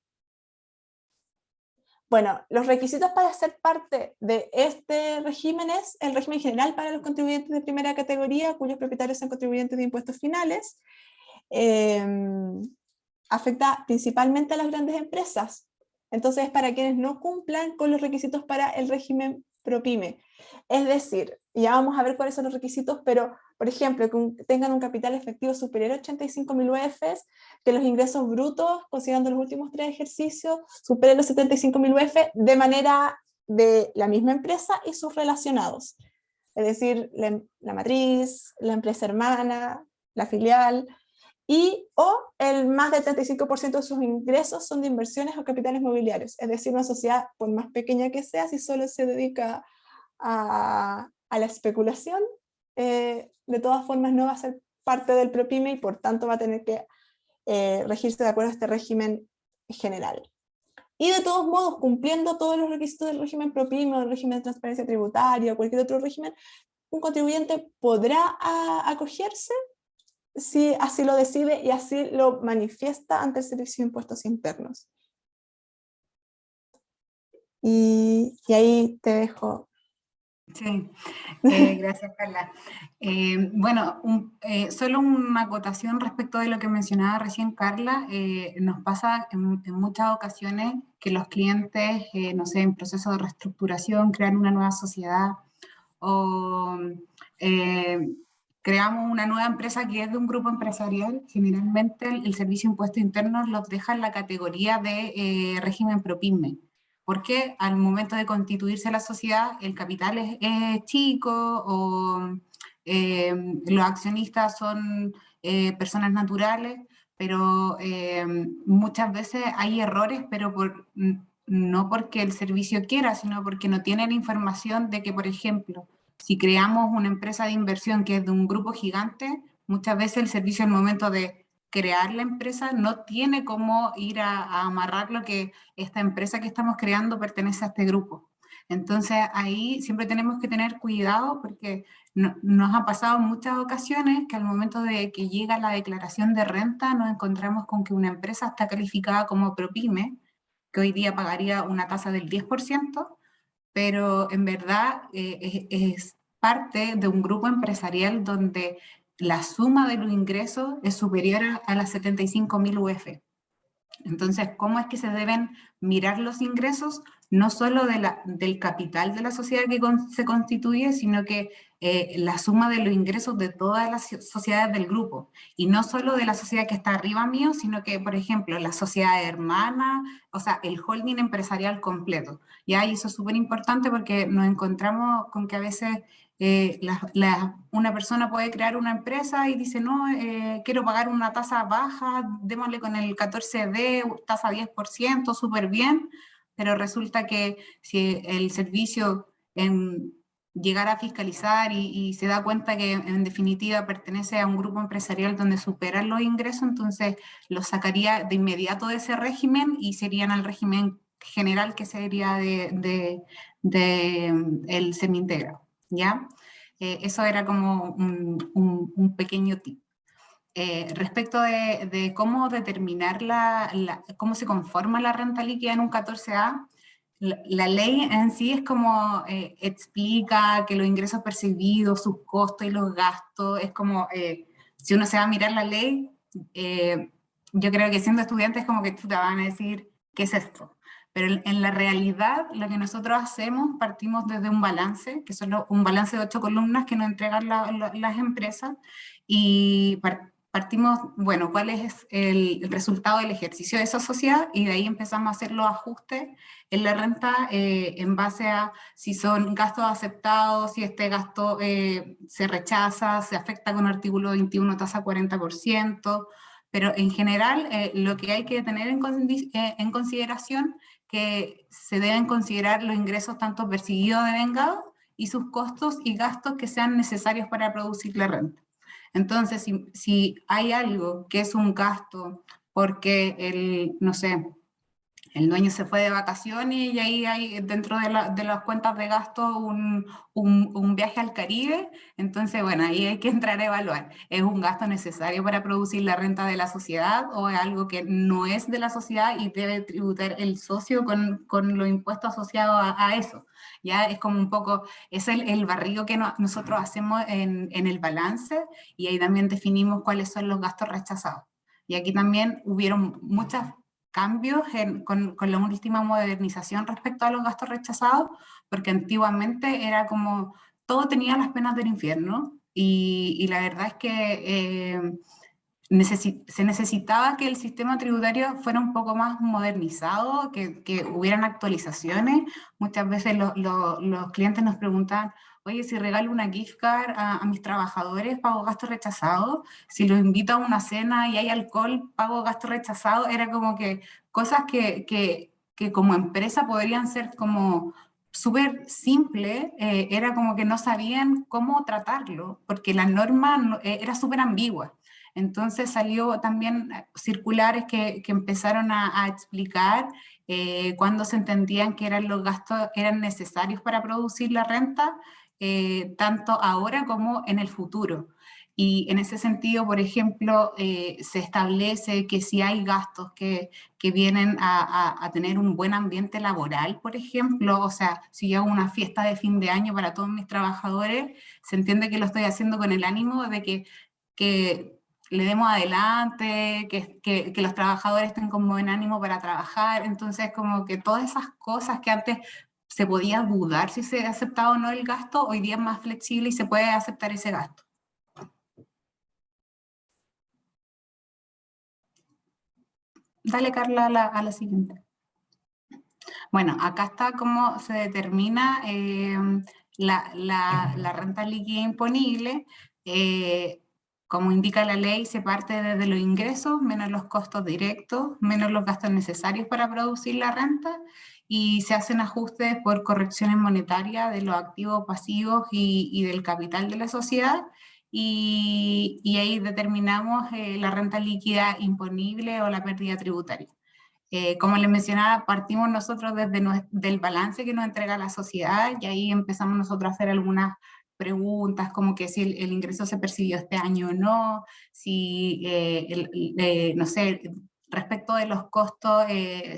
Bueno, los requisitos para ser parte de este régimen es el régimen general para los contribuyentes de primera categoría, cuyos propietarios son contribuyentes de impuestos finales. Afecta principalmente a las grandes empresas. Entonces, para quienes no cumplan con los requisitos para el régimen ProPyme. Es decir, ya vamos a ver cuáles son los requisitos, pero, por ejemplo, que tengan un capital efectivo superior a 85.000 UFs, que los ingresos brutos, considerando los últimos 3 ejercicios, superen los 75.000 UF de manera de la misma empresa y sus relacionados. Es decir, la matriz, la empresa hermana, la filial, o el más del 35% de sus ingresos son de inversiones o capitales mobiliarios. Es decir, una sociedad, por más pequeña que sea, si solo se dedica a la especulación, de todas formas no va a ser parte del ProPyme y por tanto va a tener que regirse de acuerdo a este régimen general. Y de todos modos, cumpliendo todos los requisitos del régimen ProPyme o del régimen de transparencia tributaria o cualquier otro régimen, un contribuyente podrá acogerse si así lo decide y así lo manifiesta ante el Servicio de Impuestos Internos. y ahí te dejo. Sí, gracias, Carla. Bueno, solo una acotación respecto de lo que mencionaba recién Carla. Nos pasa en muchas ocasiones que los clientes, no sé, en proceso de reestructuración, crean una nueva sociedad o eh, creamos una nueva empresa que es de un grupo empresarial. Generalmente el Servicio de Impuestos Internos los deja en la categoría de régimen ProPyme, porque al momento de constituirse la sociedad el capital es chico o los accionistas son personas naturales, pero muchas veces hay errores, pero no porque el servicio quiera, sino porque no tienen información de que, por ejemplo, si creamos una empresa de inversión que es de un grupo gigante, muchas veces el servicio al momento de crear la empresa no tiene cómo ir a amarrar lo que esta empresa que estamos creando pertenece a este grupo. Entonces ahí siempre tenemos que tener cuidado porque nos ha pasado en muchas ocasiones que al momento de que llega la declaración de renta nos encontramos con que una empresa está calificada como ProPyme, que hoy día pagaría una tasa del 10%, pero en verdad es parte de un grupo empresarial donde la suma de los ingresos es superior a las 75.000 UF. Entonces, ¿cómo es que se deben mirar los ingresos? No solo del capital de la sociedad que se constituye, sino que la suma de los ingresos de todas las sociedades del grupo. Y no solo de la sociedad que está arriba mío, sino que, por ejemplo, la sociedad hermana, o sea, el holding empresarial completo. ¿Ya? Y eso es súper importante porque nos encontramos con que a veces una persona puede crear una empresa y dice, no, quiero pagar una tasa baja, démosle con el 14D, tasa 10%, súper bien, pero resulta que si el servicio llegara a fiscalizar y se da cuenta que en definitiva pertenece a un grupo empresarial donde superan los ingresos, entonces lo sacaría de inmediato de ese régimen y serían al régimen general que sería de el semi-integrado. ¿Ya? Eso era como un pequeño tip. Respecto de cómo determinar cómo se conforma la renta líquida en un 14A, la ley en sí es como explica que los ingresos percibidos, sus costos y los gastos, es como, si uno se va a mirar la ley, yo creo que siendo estudiante es como que te van a decir, ¿qué es esto? Pero en la realidad, lo que nosotros hacemos, partimos desde un balance, que son un balance de 8 columnas que nos entregan las empresas, y partimos, bueno, cuál es el resultado del ejercicio de esa sociedad, y de ahí empezamos a hacer los ajustes en la renta en base a si son gastos aceptados, si este gasto se rechaza, se afecta con artículo 21, tasa 40%, pero en general lo que hay que tener en consideración que se deben considerar los ingresos tanto percibidos de vengados y sus costos y gastos que sean necesarios para producir la renta. Entonces, si hay algo que es un gasto porque no sé, el dueño se fue de vacaciones y ahí hay dentro de las cuentas de gasto un viaje al Caribe, entonces, bueno, ahí hay que entrar a evaluar. ¿Es un gasto necesario para producir la renta de la sociedad o es algo que no es de la sociedad y debe tributar el socio con los impuestos asociados a eso? Ya es como un poco, es el barrido que nosotros hacemos en el balance y ahí también definimos cuáles son los gastos rechazados. Y aquí también hubieron muchas cambios con la última modernización respecto a los gastos rechazados, porque antiguamente era como todo tenía las penas del infierno y la verdad es que se necesitaba que el sistema tributario fuera un poco más modernizado, que hubieran actualizaciones. Muchas veces los clientes nos preguntan, oye, si regalo una gift card a mis trabajadores, pago gastos rechazados. Si los invito a una cena y hay alcohol, pago gastos rechazados. Era como que cosas que como empresa podrían ser como súper simple, era como que no sabían cómo tratarlo, porque la norma era súper ambigua. Entonces salió también circulares que empezaron a explicar cuándo se entendían que los gastos eran necesarios para producir la renta, tanto ahora como en el futuro. Y en ese sentido, por ejemplo, se establece que si hay gastos que vienen a tener un buen ambiente laboral, por ejemplo, o sea, si yo hago una fiesta de fin de año para todos mis trabajadores, se entiende que lo estoy haciendo con el ánimo de que le demos adelante, que los trabajadores estén con buen ánimo para trabajar. Entonces, como que todas esas cosas que antes se podía dudar si se aceptaba o no el gasto, hoy día es más flexible y se puede aceptar ese gasto. Dale, Carla, a la siguiente. Bueno, acá está cómo se determina la renta líquida imponible. Como indica la ley, se parte desde los ingresos, menos los costos directos, menos los gastos necesarios para producir la renta, y se hacen ajustes por correcciones monetarias de los activos pasivos y del capital de la sociedad, y ahí determinamos la renta líquida imponible o la pérdida tributaria. Como les mencionaba, partimos nosotros desde del balance que nos entrega la sociedad, y ahí empezamos nosotros a hacer algunas preguntas, como que si el ingreso se percibió este año o no, si, no sé, respecto de los costos,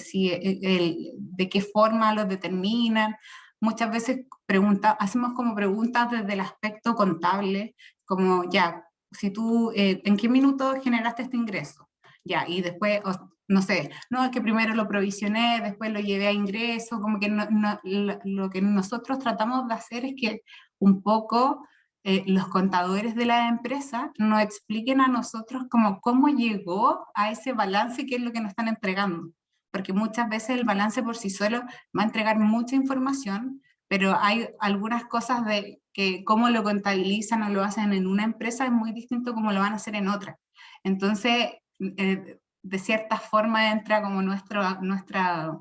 si, de qué forma los determinan. Muchas veces hacemos como preguntas desde el aspecto contable, como ya, si tú, ¿en qué minuto generaste este ingreso? Ya, y después, no sé, no, es que primero lo provisioné, después lo llevé a ingreso, como que lo que nosotros tratamos de hacer es que un poco los contadores de la empresa nos expliquen a nosotros como cómo llegó a ese balance y qué es lo que nos están entregando. Porque muchas veces el balance por sí solo va a entregar mucha información, pero hay algunas cosas de que cómo lo contabilizan o lo hacen en una empresa es muy distinto como lo van a hacer en otra. Entonces, de cierta forma entra como nuestra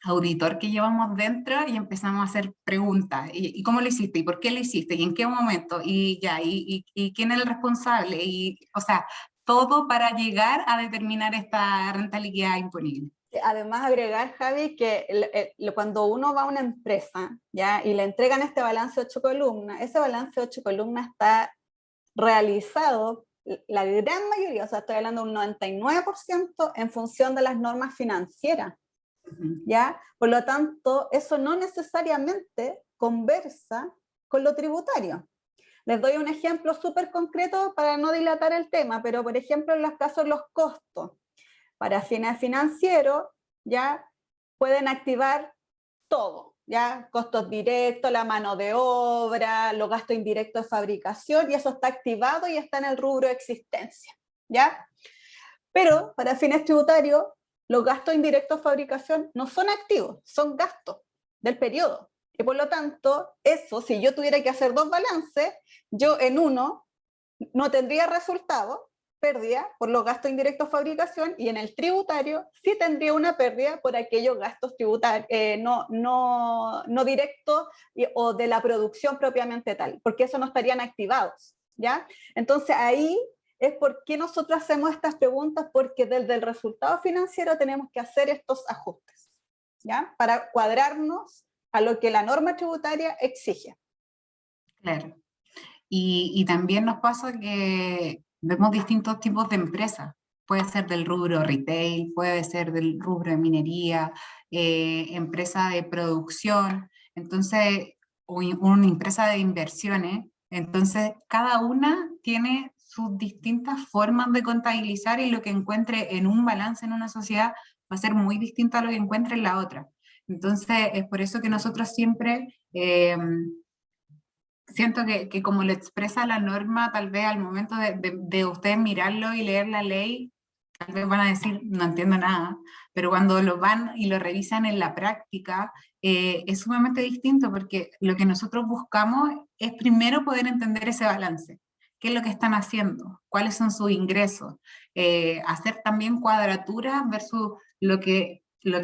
auditor que llevamos dentro, y empezamos a hacer preguntas. ¿Y cómo lo hiciste? ¿Y por qué lo hiciste? ¿Y en qué momento? ¿Y ya? ¿Y quién es el responsable? Y, o sea, todo para llegar a determinar esta renta líquida imponible. Además, agregar, Javi, que cuando uno va a una empresa, ¿ya? Y le entregan este balance de 8 columnas, ese balance de 8 columnas está realizado, la gran mayoría, o sea, estoy hablando de un 99%, en función de las normas financieras, ¿ya? Por lo tanto, eso no necesariamente conversa con lo tributario. Les doy un ejemplo súper concreto para no dilatar el tema, pero por ejemplo, en los casos de los costos, para fines financieros, ya pueden activar todo, ya costos directos, la mano de obra, los gastos indirectos de fabricación, y eso está activado y está en el rubro de existencia, ¿ya? Pero para fines tributarios, los gastos indirectos de fabricación no son activos, son gastos del periodo. Y por lo tanto, eso, si yo tuviera que hacer dos balances, yo en uno no tendría resultado, pérdida por los gastos indirectos de fabricación, y en el tributario sí tendría una pérdida por aquellos gastos tributarios no directos o de la producción propiamente tal, porque eso no estarían activados, ¿ya? Entonces ahí es por qué nosotros hacemos estas preguntas, porque desde el resultado financiero tenemos que hacer estos ajustes, ¿ya? Para cuadrarnos a lo que la norma tributaria exige. Claro. Y también nos pasa que vemos distintos tipos de empresas. Puede ser del rubro retail, puede ser del rubro de minería, empresa de producción, entonces, o una empresa de inversiones. Entonces, cada una tiene sus distintas formas de contabilizar, y lo que encuentre en un balance en una sociedad va a ser muy distinto a lo que encuentre en la otra. Entonces, es por eso que nosotros siempre... siento que como lo expresa la norma, tal vez al momento de ustedes mirarlo y leer la ley, tal vez van a decir, no entiendo nada, pero cuando lo van y lo revisan en la práctica, es sumamente distinto, porque lo que nosotros buscamos es primero poder entender ese balance. ¿Qué es lo que están haciendo? ¿Cuáles son sus ingresos? Hacer también cuadraturas versus lo que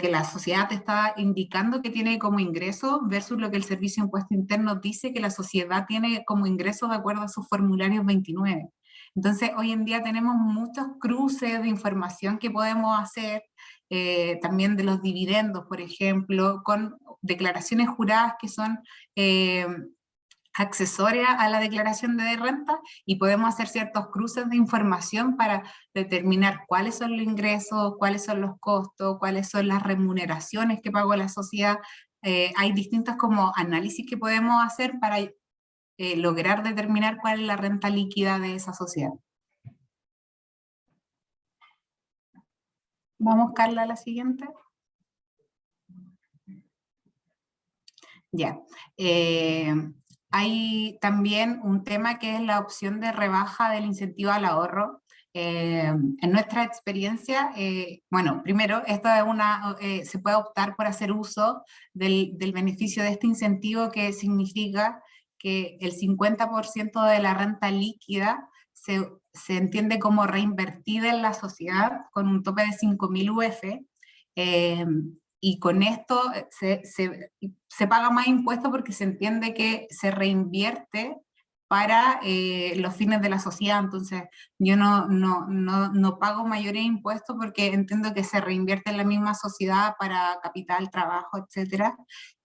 la sociedad te está indicando que tiene como ingreso versus lo que el Servicio de Impuesto Interno dice que la sociedad tiene como ingreso de acuerdo a sus formularios 29. Entonces, hoy en día tenemos muchos cruces de información que podemos hacer, también de los dividendos, por ejemplo, con declaraciones juradas que son accesoria a la declaración de renta, y podemos hacer ciertos cruces de información para determinar cuáles son los ingresos, cuáles son los costos, cuáles son las remuneraciones que pagó la sociedad. Hay distintos como análisis que podemos hacer para lograr determinar cuál es la renta líquida de esa sociedad. Vamos, Carla, a la siguiente. Ya. Hay también un tema que es la opción de rebaja del incentivo al ahorro. En nuestra experiencia, bueno, primero, esto es se puede optar por hacer uso del beneficio de este incentivo, que significa que el 50% de la renta líquida se entiende como reinvertida en la sociedad con un tope de 5.000 UF, y con esto se paga más impuesto porque se entiende que se reinvierte para los fines de la sociedad. Entonces yo no pago mayores impuestos porque entiendo que se reinvierte en la misma sociedad para capital, trabajo, etc.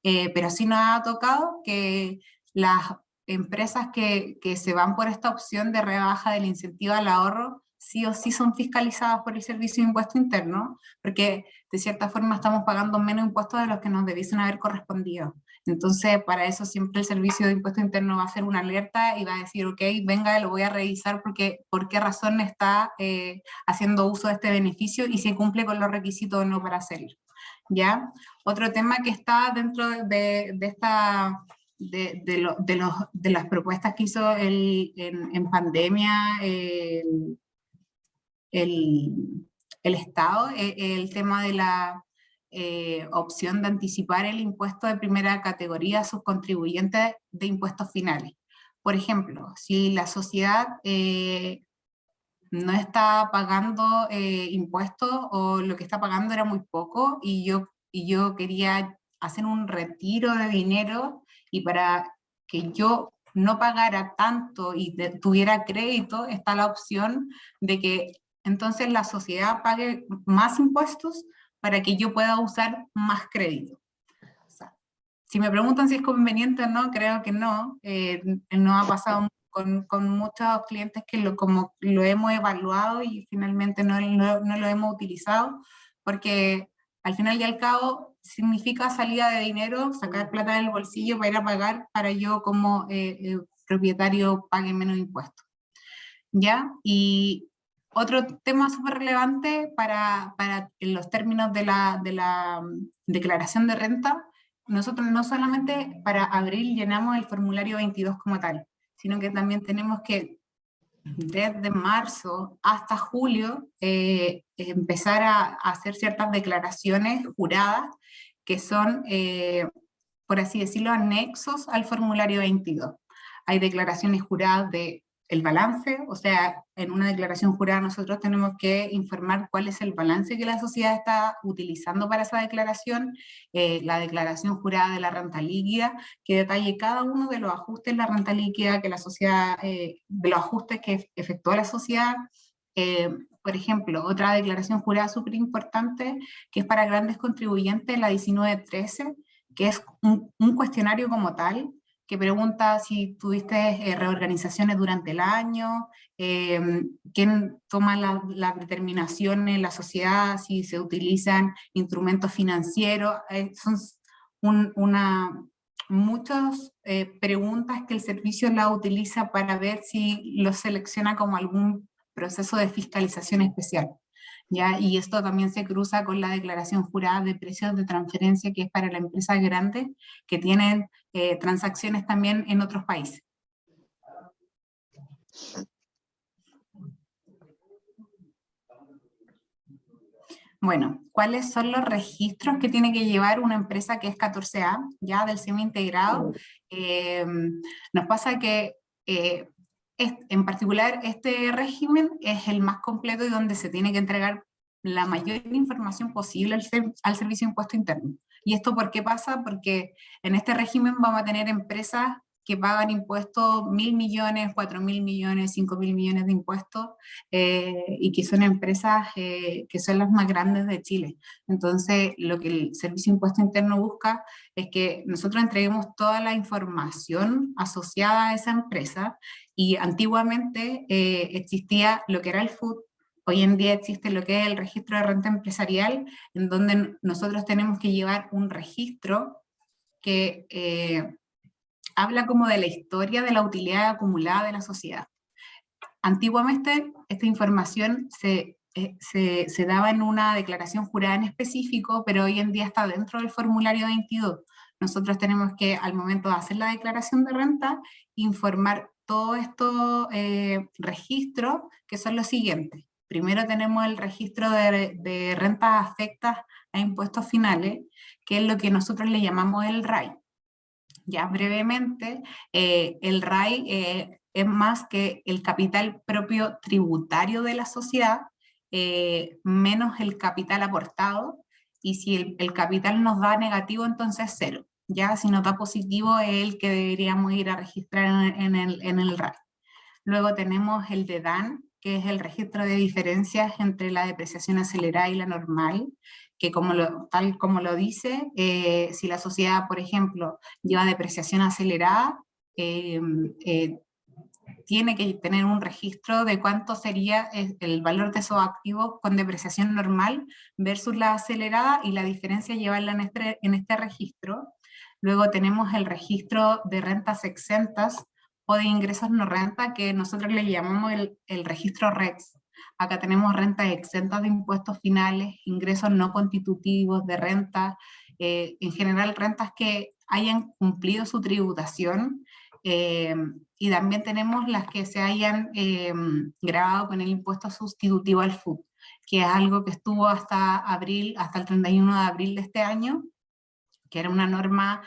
Pero sí nos ha tocado que las empresas que se van por esta opción de rebaja del incentivo al ahorro sí o sí son fiscalizadas por el Servicio de Impuesto Interno, porque de cierta forma estamos pagando menos impuestos de los que nos debiesen haber correspondido. Entonces, para eso siempre el Servicio de Impuesto Interno va a hacer una alerta y va a decir, ok, venga, lo voy a revisar porque por qué razón está haciendo uso de este beneficio y si cumple con los requisitos o no para hacerlo. ¿Ya? Otro tema que está dentro de esta... De las propuestas que hizo en pandemia el Estado, el tema de la opción de anticipar el impuesto de primera categoría a sus contribuyentes de impuestos finales. Por ejemplo, si la sociedad no está pagando impuestos, o lo que está pagando era muy poco, y yo quería hacer un retiro de dinero, y para que yo no pagara tanto y tuviera crédito, está la opción de que entonces la sociedad pague más impuestos para que yo pueda usar más crédito. O sea, si me preguntan si es conveniente o no, creo que no. No ha pasado con muchos clientes que lo hemos evaluado y finalmente no lo hemos utilizado, porque al final y al cabo significa salida de dinero, sacar plata del bolsillo para ir a pagar, para yo como propietario pague menos impuestos. ¿Ya? Y otro tema súper relevante para en los términos de la declaración de renta, nosotros no solamente para abril llenamos el formulario 22 como tal, sino que también tenemos que desde marzo hasta julio empezar a hacer ciertas declaraciones juradas que son, por así decirlo, anexos al formulario 22. Hay declaraciones juradas de el balance, o sea, en una declaración jurada nosotros tenemos que informar cuál es el balance que la sociedad está utilizando para esa declaración, la declaración jurada de la renta líquida, que detalle cada uno de los ajustes en la renta líquida que la sociedad, de los ajustes que efectuó la sociedad. Por ejemplo, otra declaración jurada súper importante, que es para grandes contribuyentes, la 1913, que es un cuestionario como tal, que pregunta si tuviste reorganizaciones durante el año, quién toma las determinaciones en la sociedad, si se utilizan instrumentos financieros. Son muchas preguntas que el servicio la utiliza para ver si lo selecciona como algún proceso de fiscalización especial. ¿Ya? Y esto también se cruza con la declaración jurada de precios de transferencia, que es para las empresas grandes que tienen transacciones también en otros países. Bueno, ¿cuáles son los registros que tiene que llevar una empresa que es 14A, ya del semi-integrado? Nos pasa que en particular este régimen es el más completo y donde se tiene que entregar la mayor información posible al Servicio de Impuesto Interno. ¿Y esto por qué pasa? Porque en este régimen vamos a tener empresas que pagan impuestos 1.000 millones, 4.000 millones, 5.000 millones de impuestos, y que son empresas que son las más grandes de Chile. Entonces, lo que el Servicio de Impuesto Interno busca es que nosotros entreguemos toda la información asociada a esa empresa, y antiguamente existía lo que era el FUT. Hoy en día existe lo que es el registro de renta empresarial, en donde nosotros tenemos que llevar un registro que habla como de la historia de la utilidad acumulada de la sociedad. Antiguamente esta información se daba en una declaración jurada en específico, pero hoy en día está dentro del formulario 22. Nosotros tenemos que, al momento de hacer la declaración de renta, informar todos estos registros, que son los siguientes. Primero tenemos el registro de rentas afectas a impuestos finales, que es lo que nosotros le llamamos el RAI. Ya brevemente, el RAI es más que el capital propio tributario de la sociedad, menos el capital aportado, y si el capital nos da negativo, entonces cero. Ya si nos da positivo es el que deberíamos ir a registrar en el RAI. Luego tenemos el DEDAN, que es el registro de diferencias entre la depreciación acelerada y la normal, que tal como lo dice, si la sociedad, por ejemplo, lleva depreciación acelerada, tiene que tener un registro de cuánto sería el valor de esos activos con depreciación normal versus la acelerada, y la diferencia llevarla en este registro. Luego tenemos el registro de rentas exentas o de ingresos no renta, que nosotros le llamamos el registro REX. Acá tenemos rentas exentas de impuestos finales, ingresos no constitutivos de renta, en general rentas que hayan cumplido su tributación, y también tenemos las que se hayan grabado con el impuesto sustitutivo al FUT, que es algo que estuvo hasta el 31 de abril de este año, que era una norma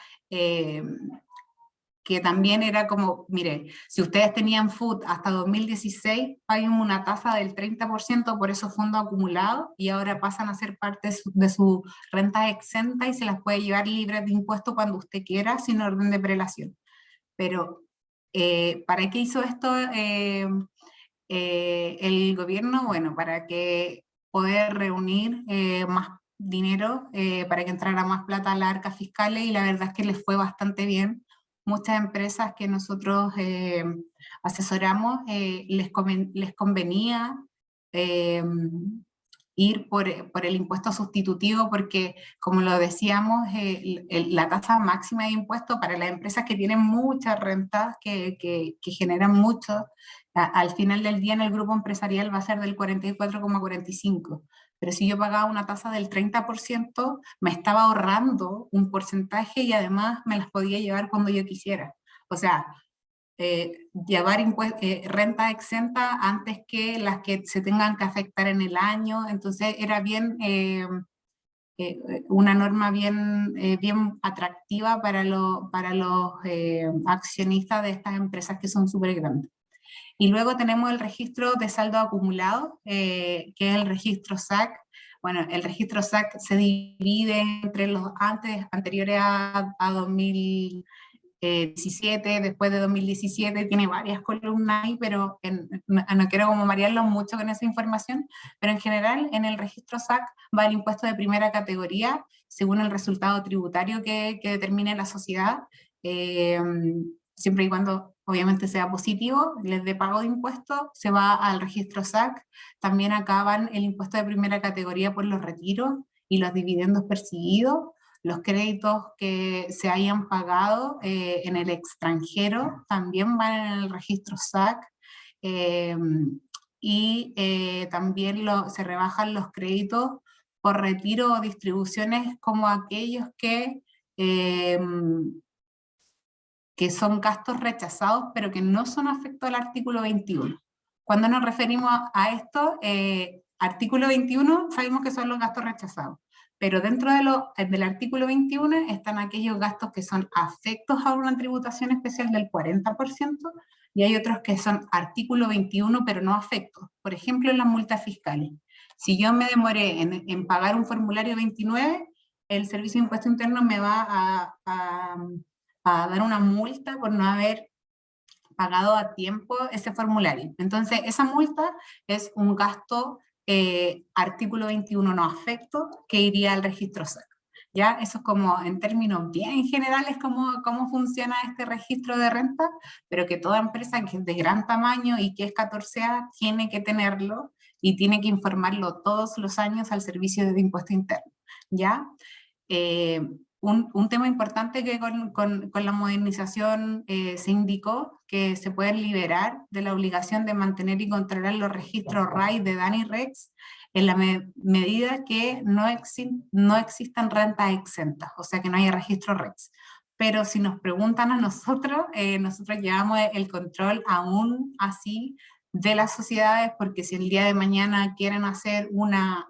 que también era como, mire, si ustedes tenían FUT hasta 2016, hay una tasa del 30% por esos fondos acumulados, y ahora pasan a ser parte de su renta exenta y se las puede llevar libres de impuesto cuando usted quiera, sin orden de prelación. Pero, ¿para qué hizo esto el gobierno? Bueno, para que poder reunir más dinero, para que entrara más plata a las arcas fiscales, y la verdad es que les fue bastante bien. Muchas empresas que nosotros asesoramos, les convenía ir por el impuesto sustitutivo, porque, como lo decíamos, la tasa máxima de impuesto para las empresas que tienen muchas rentas, que generan mucho, al final del día en el grupo empresarial va a ser del 44,45%. Pero si yo pagaba una tasa del 30%, me estaba ahorrando un porcentaje, y además me las podía llevar cuando yo quisiera. O sea, llevar renta exenta antes que las que se tengan que afectar en el año. Entonces era bien, una norma bien, bien atractiva para los accionistas de estas empresas que son súper grandes. Y luego tenemos el registro de saldo acumulado, que es el registro SAC. Bueno, el registro SAC se divide entre los anteriores a 2017, después de 2017, tiene varias columnas ahí, pero no quiero como marearlo mucho con esa información, pero en general en el registro SAC va el impuesto de primera categoría, según el resultado tributario que determine la sociedad, siempre y cuando obviamente sea positivo, les dé pago de impuestos, se va al registro SAC. También acá van el impuesto de primera categoría por los retiros y los dividendos percibidos, los créditos que se hayan pagado en el extranjero también van en el registro SAC, y también se rebajan los créditos por retiro o distribuciones, como aquellos que son gastos rechazados, pero que no son afectos al artículo 21. Cuando nos referimos a esto, artículo 21, sabemos que son los gastos rechazados, pero dentro del artículo 21 están aquellos gastos que son afectos a una tributación especial del 40%, y hay otros que son artículo 21, pero no afectos. Por ejemplo, las multas fiscales. Si yo me demoré en pagar un formulario 29, el Servicio de Impuesto Interno me va a dar una multa por no haber pagado a tiempo ese formulario. Entonces, esa multa es un gasto artículo 21 no afecto que iría al registro SAC. ¿Ya? Eso es como en términos bien generales cómo funciona este registro de renta, pero que toda empresa que es de gran tamaño y que es 14A tiene que tenerlo y tiene que informarlo todos los años al Servicio de Impuesto Interno. ¿Ya? Un tema importante que con la modernización se indicó que se pueden liberar de la obligación de mantener y controlar los registros RAI de DAN y REX en la medida que no existan rentas exentas, o sea que no haya registro REX. Pero si nos preguntan a nosotros, nosotros llevamos el control aún así de las sociedades, porque si el día de mañana quieren hacer una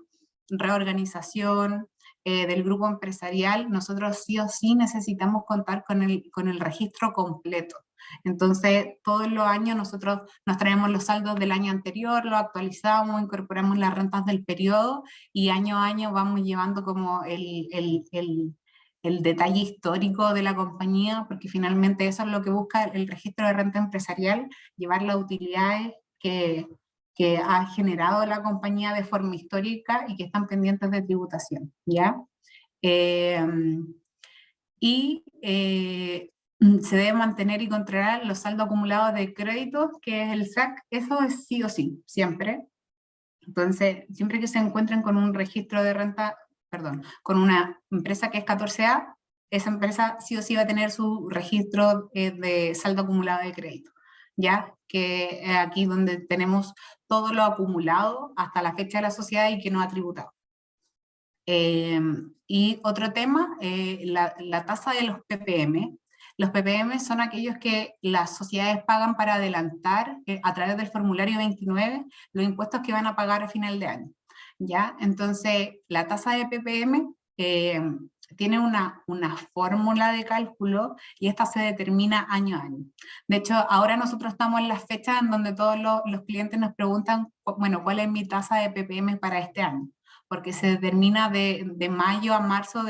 reorganización del grupo empresarial, nosotros sí o sí necesitamos contar con el registro completo. Entonces, todos los años nosotros nos traemos los saldos del año anterior, lo actualizamos, incorporamos las rentas del periodo y año a año vamos llevando como el detalle histórico de la compañía, porque finalmente eso es lo que busca el registro de renta empresarial, llevar las utilidades que ha generado la compañía de forma histórica y que están pendientes de tributación, ¿ya? Se debe mantener y controlar los saldos acumulados de créditos, que es el SAC, eso es sí o sí, siempre. Entonces, siempre que se encuentren con un registro de renta, perdón, con una empresa que es 14A, esa empresa sí o sí va a tener su registro de saldo acumulado de crédito, ¿ya? Que es aquí donde tenemos todo lo acumulado hasta la fecha de la sociedad y que no ha tributado. Y otro tema, la tasa de los PPM. Los PPM son aquellos que las sociedades pagan para adelantar a través del formulario 29 los impuestos que van a pagar a final de año, ¿ya? Entonces, la tasa de PPM tiene una fórmula de cálculo y esta se determina año a año. De hecho, ahora nosotros estamos en las fechas en donde todos los clientes nos preguntan, bueno, ¿cuál es mi tasa de PPM para este año? Porque se determina de mayo a marzo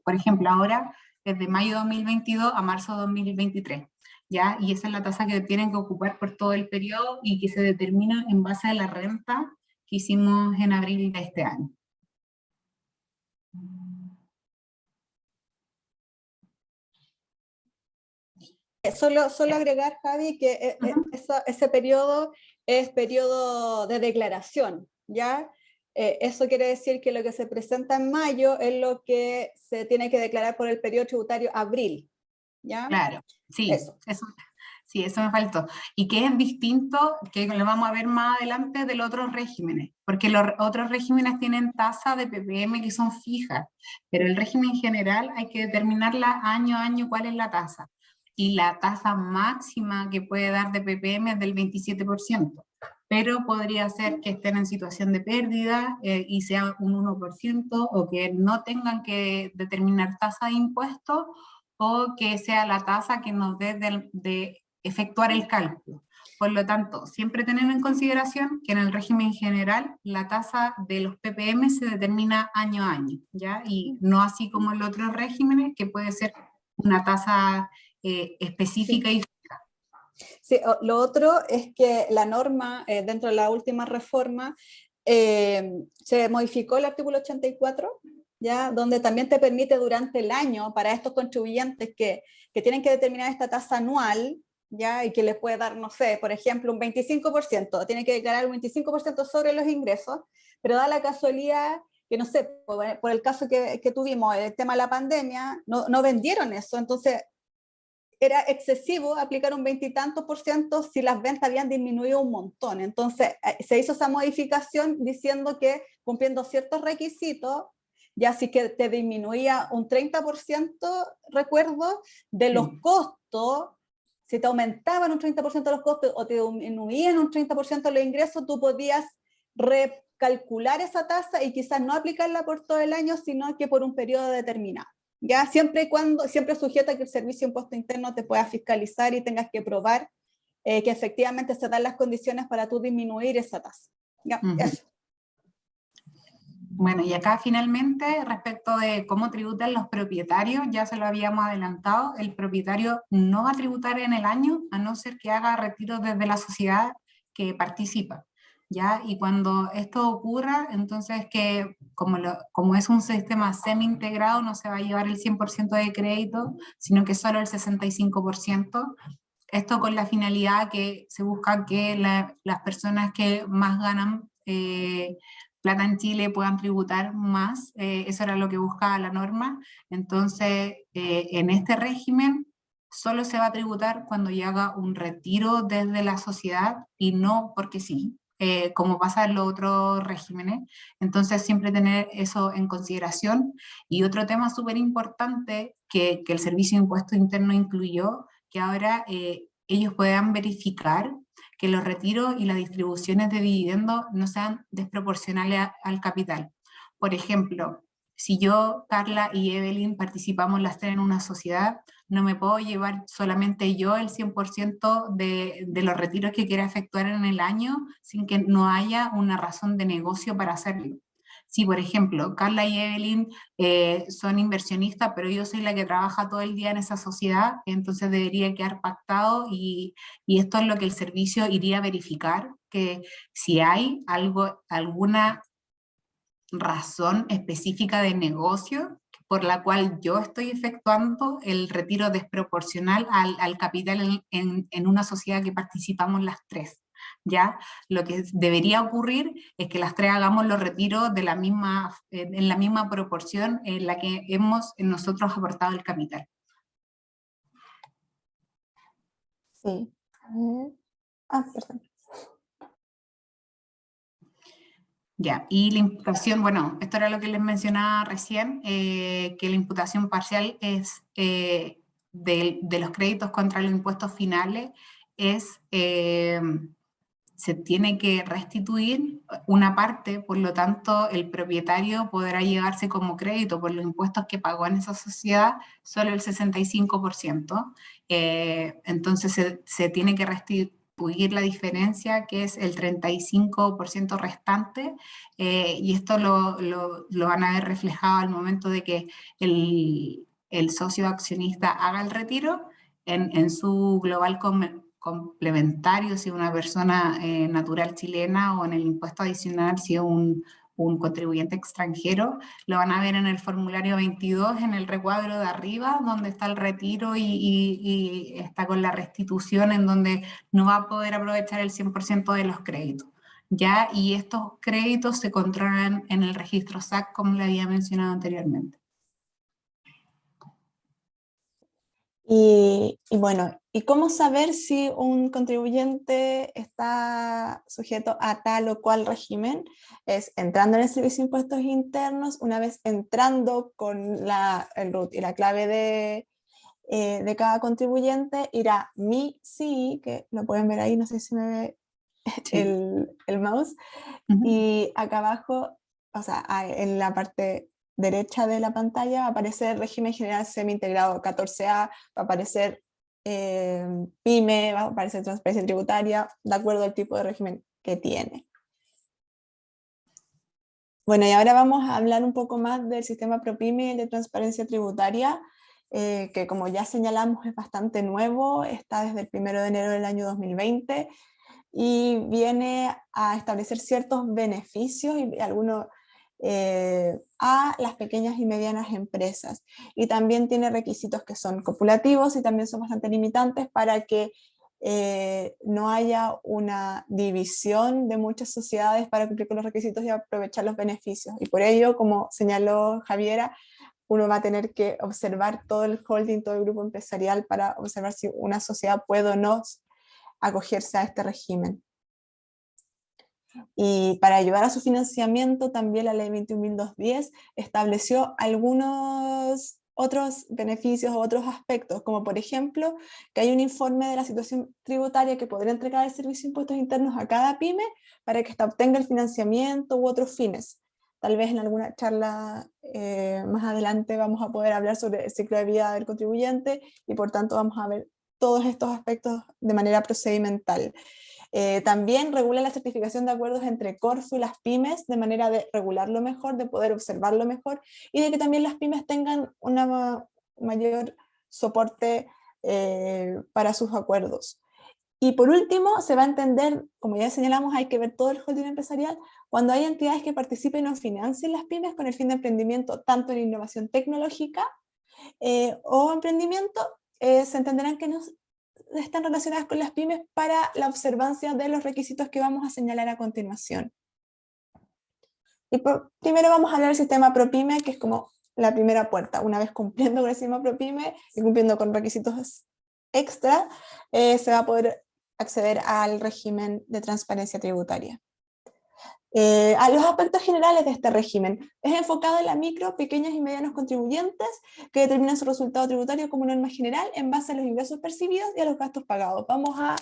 por ejemplo, ahora es de mayo 2022 a marzo 2023, ¿ya? Y esa es la tasa que tienen que ocupar por todo el periodo y que se determina en base a la renta que hicimos en abril de este año. Solo agregar, Javi, que ese periodo es periodo de declaración, ¿ya? Eso quiere decir que lo que se presenta en mayo es lo que se tiene que declarar por el periodo tributario abril, ¿ya? Claro, sí, eso me faltó. Y que es distinto, que lo vamos a ver más adelante, de los otros regímenes, porque los otros regímenes tienen tasa de PPM que son fijas, pero el régimen general hay que determinarla año a año cuál es la tasa. Y la tasa máxima que puede dar de PPM es del 27%, pero podría ser que estén en situación de pérdida y sea un 1%, o que no tengan que determinar tasa de impuestos, o que sea la tasa que nos dé de efectuar el cálculo. Por lo tanto, siempre tener en consideración que en el régimen general la tasa de los PPM se determina año a año, ¿ya? Y no así como en los otros regímenes, que puede ser una tasa específica y fija. Sí, lo otro es que la norma, dentro de la última reforma, se modificó el artículo 84, ¿ya? Donde también te permite durante el año para estos contribuyentes que tienen que determinar esta tasa anual, ¿ya? Y que les puede dar, no sé, por ejemplo, un 25%, tienen que declarar un 25% sobre los ingresos, pero da la casualidad que, no sé, por el caso que tuvimos, el tema de la pandemia, no vendieron eso, entonces era excesivo aplicar un 20 y tantos % si las ventas habían disminuido un montón. Entonces se hizo esa modificación diciendo que cumpliendo ciertos requisitos, ya sí que te disminuía un 30%, recuerdo, de los costos, si te aumentaban un 30% de los costos o te disminuían un 30% de los ingresos, tú podías recalcular esa tasa y quizás no aplicarla por todo el año, sino que por un periodo determinado. Ya siempre sujeta a que el Servicio de Impuesto Interno te pueda fiscalizar y tengas que probar que efectivamente se dan las condiciones para tú disminuir esa tasa. ¿Ya? Eso. Bueno, y acá finalmente, respecto de cómo tributan los propietarios, ya se lo habíamos adelantado, el propietario no va a tributar en el año, a no ser que haga retiro desde la sociedad que participa, ¿ya? Y cuando esto ocurra, entonces que como es un sistema semi-integrado, no se va a llevar el 100% de crédito, sino que solo el 65%. Esto con la finalidad que se busca que las personas que más ganan plata en Chile puedan tributar más, eso era lo que buscaba la norma. Entonces, en este régimen solo se va a tributar cuando ya haga un retiro desde la sociedad y no porque sí, como pasa en los otros regímenes. Entonces, siempre tener eso en consideración. Y otro tema súper importante que el Servicio de Impuesto Interno incluyó, que ahora ellos puedan verificar que los retiros y las distribuciones de dividendos no sean desproporcionales al capital. Por ejemplo, si yo, Carla y Evelyn participamos las tres en una sociedad, no me puedo llevar solamente yo el 100% de los retiros que quiera efectuar en el año sin que no haya una razón de negocio para hacerlo. Si, por ejemplo, Carla y Evelyn son inversionistas, pero yo soy la que trabaja todo el día en esa sociedad, entonces debería quedar pactado y esto es lo que el servicio iría a verificar, que si hay alguna razón específica de negocio por la cual yo estoy efectuando el retiro desproporcional al capital en una sociedad que participamos las tres. ¿Ya? Lo que debería ocurrir es que las tres hagamos los retiros de en la misma proporción en la que hemos nosotros aportado el capital. Sí. Perdón. Ya, y la imputación, bueno, esto era lo que les mencionaba recién, que la imputación parcial es de los créditos contra los impuestos finales, se tiene que restituir una parte, por lo tanto el propietario podrá llevarse como crédito por los impuestos que pagó en esa sociedad solo el 65%, entonces se tiene que restituir la diferencia, que es el 35% restante, y esto lo van a ver reflejado al momento de que el socio accionista haga el retiro en su global complementario, si es una persona natural chilena, o en el impuesto adicional si es un contribuyente extranjero. Lo van a ver en el formulario 22, en el recuadro de arriba, donde está el retiro y está con la restitución, en donde no va a poder aprovechar el 100% de los créditos. ¿Ya? Y estos créditos se controlan en el registro SAC, como le había mencionado anteriormente. Y bueno, ¿y cómo saber si un contribuyente está sujeto a tal o cual régimen? Es entrando en el Servicio de Impuestos Internos, una vez entrando con el RUT y la clave de cada contribuyente, irá mi sí, que lo pueden ver ahí, no sé si me ve Sí. el mouse, y acá abajo, o sea, en la parte derecha de la pantalla va a aparecer régimen general semi-integrado 14A, va a aparecer PYME, va a aparecer transparencia tributaria, de acuerdo al tipo de régimen que tiene. Bueno, y ahora vamos a hablar un poco más del sistema ProPyme de transparencia tributaria, que como ya señalamos es bastante nuevo, está desde el 1 de enero del año 2020, y viene a establecer ciertos beneficios y algunos a las pequeñas y medianas empresas. Y también tiene requisitos que son copulativos y también son bastante limitantes para que no haya una división de muchas sociedades para cumplir con los requisitos y aprovechar los beneficios. Y por ello, como señaló Javiera, uno va a tener que observar todo el holding, todo el grupo empresarial para observar si una sociedad puede o no acogerse a este régimen. Y para ayudar a su financiamiento, también la ley 21.210 estableció algunos otros beneficios o otros aspectos, como por ejemplo, que hay un informe de la situación tributaria que podría entregar el Servicio de Impuestos Internos a cada pyme para que ésta obtenga el financiamiento u otros fines. Tal vez en alguna charla más adelante vamos a poder hablar sobre el ciclo de vida del contribuyente y por tanto vamos a ver todos estos aspectos de manera procedimental. También regula la certificación de acuerdos entre Corfo y las pymes, de manera de regularlo mejor, de poder observarlo mejor, y de que también las pymes tengan una mayor soporte para sus acuerdos. Y por último, se va a entender, como ya señalamos, hay que ver todo el holding empresarial, cuando hay entidades que participen o financien las pymes con el fin de emprendimiento, tanto en innovación tecnológica o emprendimiento, se entenderán que no están relacionadas con las pymes para la observancia de los requisitos que vamos a señalar a continuación. Y primero vamos a hablar del sistema ProPyme, que es como la primera puerta. Una vez cumpliendo con el sistema ProPyme y cumpliendo con requisitos extra, se va a poder acceder al régimen de transparencia tributaria. A los aspectos generales de este régimen, es enfocado en la micro, pequeños y medianos contribuyentes que determinan su resultado tributario como norma general en base a los ingresos percibidos y a los gastos pagados. Vamos a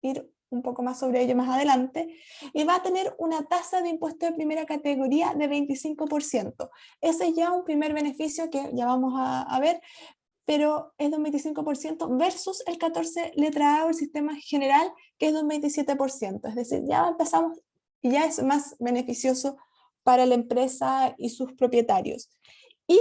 ir un poco más sobre ello más adelante, y va a tener una tasa de impuesto de primera categoría de 25%. Ese es ya un primer beneficio que ya vamos a ver, pero es de un 25% versus el 14 letra A o el sistema general, que es de un 27%. Es decir, ya empezamos y ya es más beneficioso para la empresa y sus propietarios. Y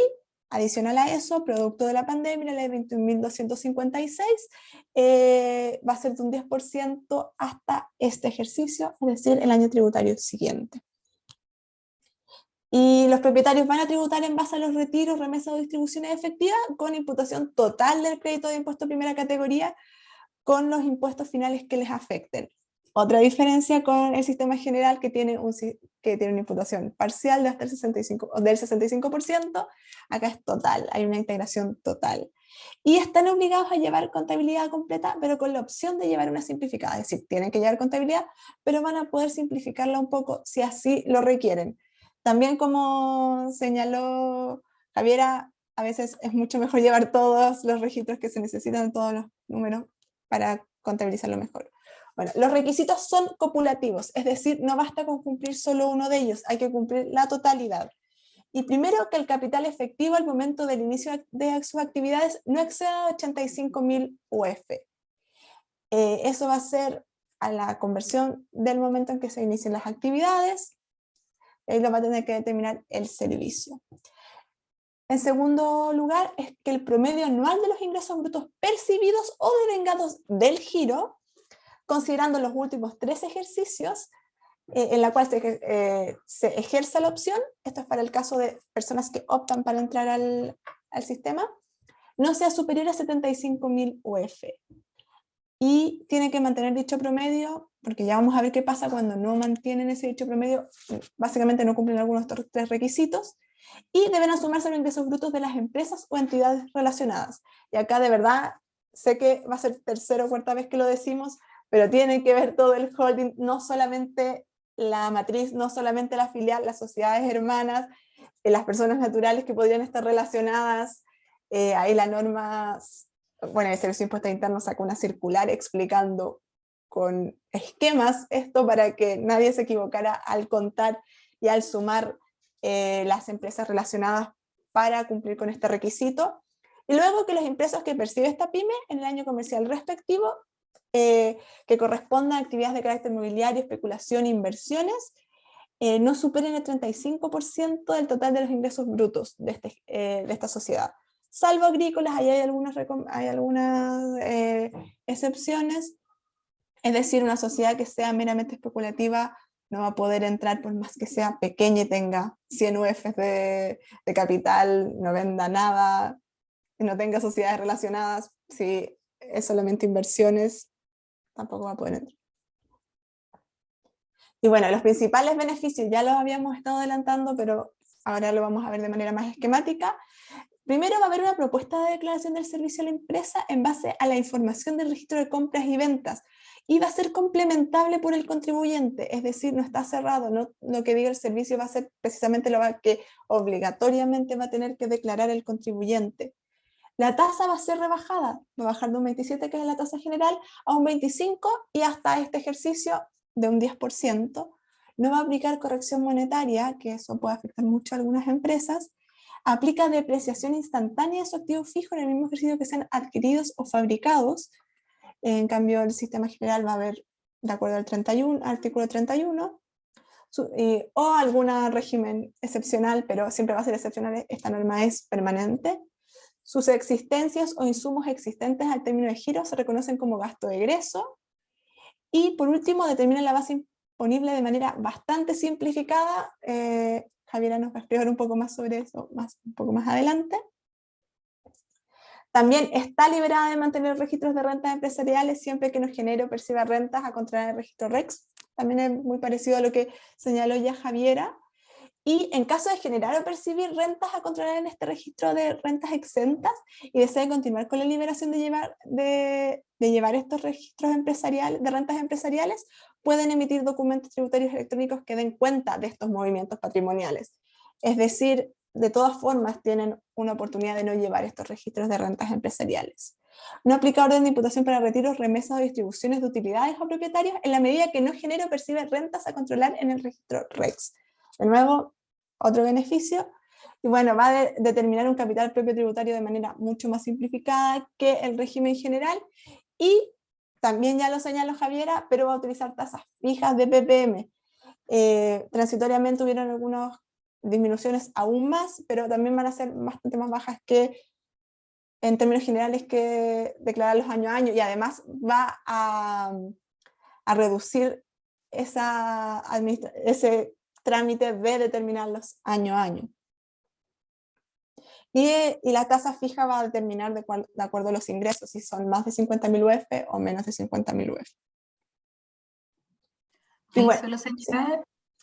adicional a eso, producto de la pandemia, la ley 21.256 va a ser de un 10% hasta este ejercicio, es decir, el año tributario siguiente. Y los propietarios van a tributar en base a los retiros, remesas o distribuciones efectivas con imputación total del crédito de impuesto de primera categoría con los impuestos finales que les afecten. Otra diferencia con el sistema general que tiene una imputación parcial de hasta el 65%, acá es total, hay una integración total. Y están obligados a llevar contabilidad completa, pero con la opción de llevar una simplificada, es decir, tienen que llevar contabilidad, pero van a poder simplificarla un poco si así lo requieren. También, como señaló Javiera, a veces es mucho mejor llevar todos los registros que se necesitan, todos los números, para contabilizarlo mejor. Bueno, los requisitos son copulativos, es decir, no basta con cumplir solo uno de ellos, hay que cumplir la totalidad. Y primero, que el capital efectivo al momento del inicio de sus actividades no exceda 85.000 UF. Eso va a ser a la conversión del momento en que se inicien las actividades, lo va a tener que determinar el servicio. En segundo lugar, es que el promedio anual de los ingresos brutos percibidos o devengados del giro, considerando los últimos 3 ejercicios, en la cual se ejerza la opción, esto es para el caso de personas que optan para entrar al sistema, no sea superior a 75.000 UF. Y tiene que mantener dicho promedio, porque ya vamos a ver qué pasa cuando no mantienen ese dicho promedio, básicamente no cumplen algunos de estos 3 requisitos, y deben asumirse los ingresos brutos de las empresas o entidades relacionadas. Y acá de verdad, sé que va a ser tercera o cuarta vez que lo decimos, pero tiene que ver todo el holding, no solamente la matriz, no solamente la filial, las sociedades hermanas, las personas naturales que podrían estar relacionadas. Ahí la norma, bueno, el Servicio de Impuestos Internos sacó una circular explicando con esquemas esto para que nadie se equivocara al contar y al sumar las empresas relacionadas para cumplir con este requisito. Y luego que las empresas que percibe esta pyme en el año comercial respectivo, que correspondan a actividades de carácter mobiliario, especulación e inversiones, no superen el 35% del total de los ingresos brutos de esta sociedad. Salvo agrícolas, ahí hay algunas excepciones, es decir, una sociedad que sea meramente especulativa no va a poder entrar por más que sea pequeña y tenga 100 UF de capital, no venda nada, no tenga sociedades relacionadas, si es solamente inversiones, tampoco va a poder entrar. Y bueno, los principales beneficios ya los habíamos estado adelantando, pero ahora lo vamos a ver de manera más esquemática. Primero va a haber una propuesta de declaración del servicio a la empresa en base a la información del registro de compras y ventas, y va a ser complementable por el contribuyente, es decir, no está cerrado, no, lo que diga el servicio va a ser precisamente lo que obligatoriamente va a tener que declarar el contribuyente. La tasa va a ser rebajada, va a bajar de un 27, que es la tasa general, a un 25, y hasta este ejercicio de un 10%. No va a aplicar corrección monetaria, que eso puede afectar mucho a algunas empresas. Aplica depreciación instantánea de su activo fijo en el mismo ejercicio que sean adquiridos o fabricados. En cambio, el sistema general va a haber de acuerdo al artículo 31, o algún régimen excepcional, pero siempre va a ser excepcional, esta norma es permanente. Sus existencias o insumos existentes al término de giro se reconocen como gasto de egreso. Y por último, determina la base imponible de manera bastante simplificada. Javiera nos va a explicar un poco más sobre eso un poco más adelante. También está liberada de mantener registros de rentas empresariales siempre que no genere o perciba rentas a controlar el registro REX. También es muy parecido a lo que señaló ya Javiera. Y en caso de generar o percibir rentas a controlar en este registro de rentas exentas y desea continuar con la liberación de llevar estos registros empresariales, de rentas empresariales, pueden emitir documentos tributarios electrónicos que den cuenta de estos movimientos patrimoniales. Es decir, de todas formas tienen una oportunidad de no llevar estos registros de rentas empresariales. No aplica orden de imputación para retiros, remesas o distribuciones de utilidades a propietarios en la medida que no genere o percibe rentas a controlar en el registro REX. De nuevo, otro beneficio, y bueno, va a determinar un capital propio tributario de manera mucho más simplificada que el régimen general, y también ya lo señaló Javiera, pero va a utilizar tasas fijas de PPM. Transitoriamente hubieron algunas disminuciones aún más, pero también van a ser bastante más bajas que en términos generales que declararlos año a año, y además va a reducir ese trámite de determinarlos año a año. Y la tasa fija va a determinar de acuerdo a los ingresos, si son más de 50.000 UF o menos de 50.000 UF. Y bueno,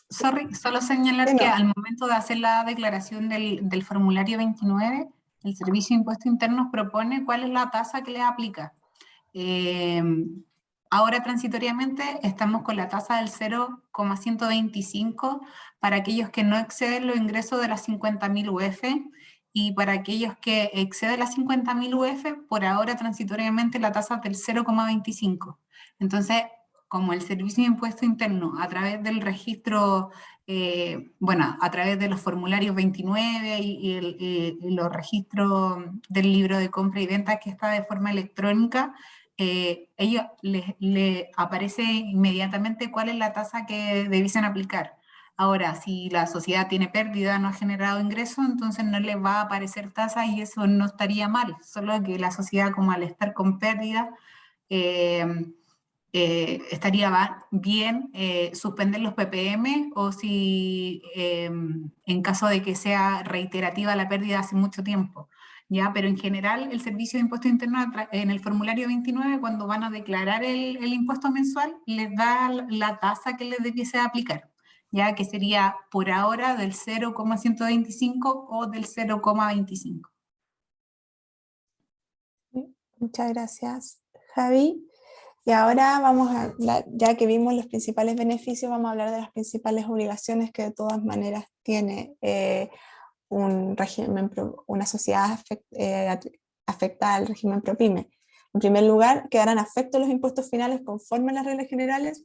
solo señalar que al momento de hacer la declaración del formulario 29, el Servicio de Impuestos Internos propone cuál es la tasa que le aplica. Ahora transitoriamente estamos con la tasa del 0,125 para aquellos que no exceden los ingresos de las 50.000 UF, y para aquellos que exceden las 50.000 UF, por ahora transitoriamente la tasa es del 0,25. Entonces, como el Servicio de Impuesto Interno, a través del registro, a través de los formularios 29 y los registros del libro de compra y venta que está de forma electrónica, ellos les aparece inmediatamente cuál es la tasa que debiesen aplicar. Ahora, si la sociedad tiene pérdida, no ha generado ingresos, entonces no les va a aparecer tasa, y eso no estaría mal, solo que la sociedad, como al estar con pérdida, estaría bien suspender los PPM, o si en caso de que sea reiterativa la pérdida hace mucho tiempo. ¿Ya? Pero en general el Servicio de Impuesto Interno en el formulario 29, cuando van a declarar el impuesto mensual, les da la tasa que les debiese aplicar, ya que sería por ahora del 0,125 o del 0,25. Muchas gracias, Javi. Y ahora ya que vimos los principales beneficios, vamos a hablar de las principales obligaciones que de todas maneras tiene una sociedad afectada al régimen ProPyme. En primer lugar, quedarán afectos los impuestos finales conforme a las reglas generales.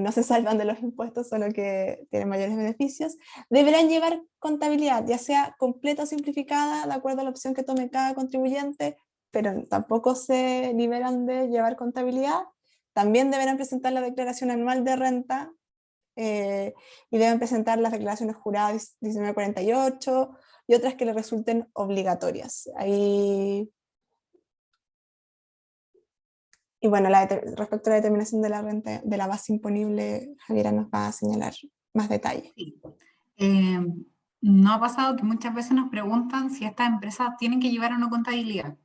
No se salvan de los impuestos, solo que tienen mayores beneficios. Deberán llevar contabilidad, ya sea completa o simplificada, de acuerdo a la opción que tome cada contribuyente, pero tampoco se liberan de llevar contabilidad. También deberán presentar la declaración anual de renta, y deben presentar las declaraciones juradas 1948 y otras que les resulten obligatorias. Y bueno, respecto a la determinación de la renta, de la base imponible, Javiera nos va a señalar más detalles. Sí. No ha pasado que muchas veces nos preguntan si estas empresas tienen que llevar o no contabilidad,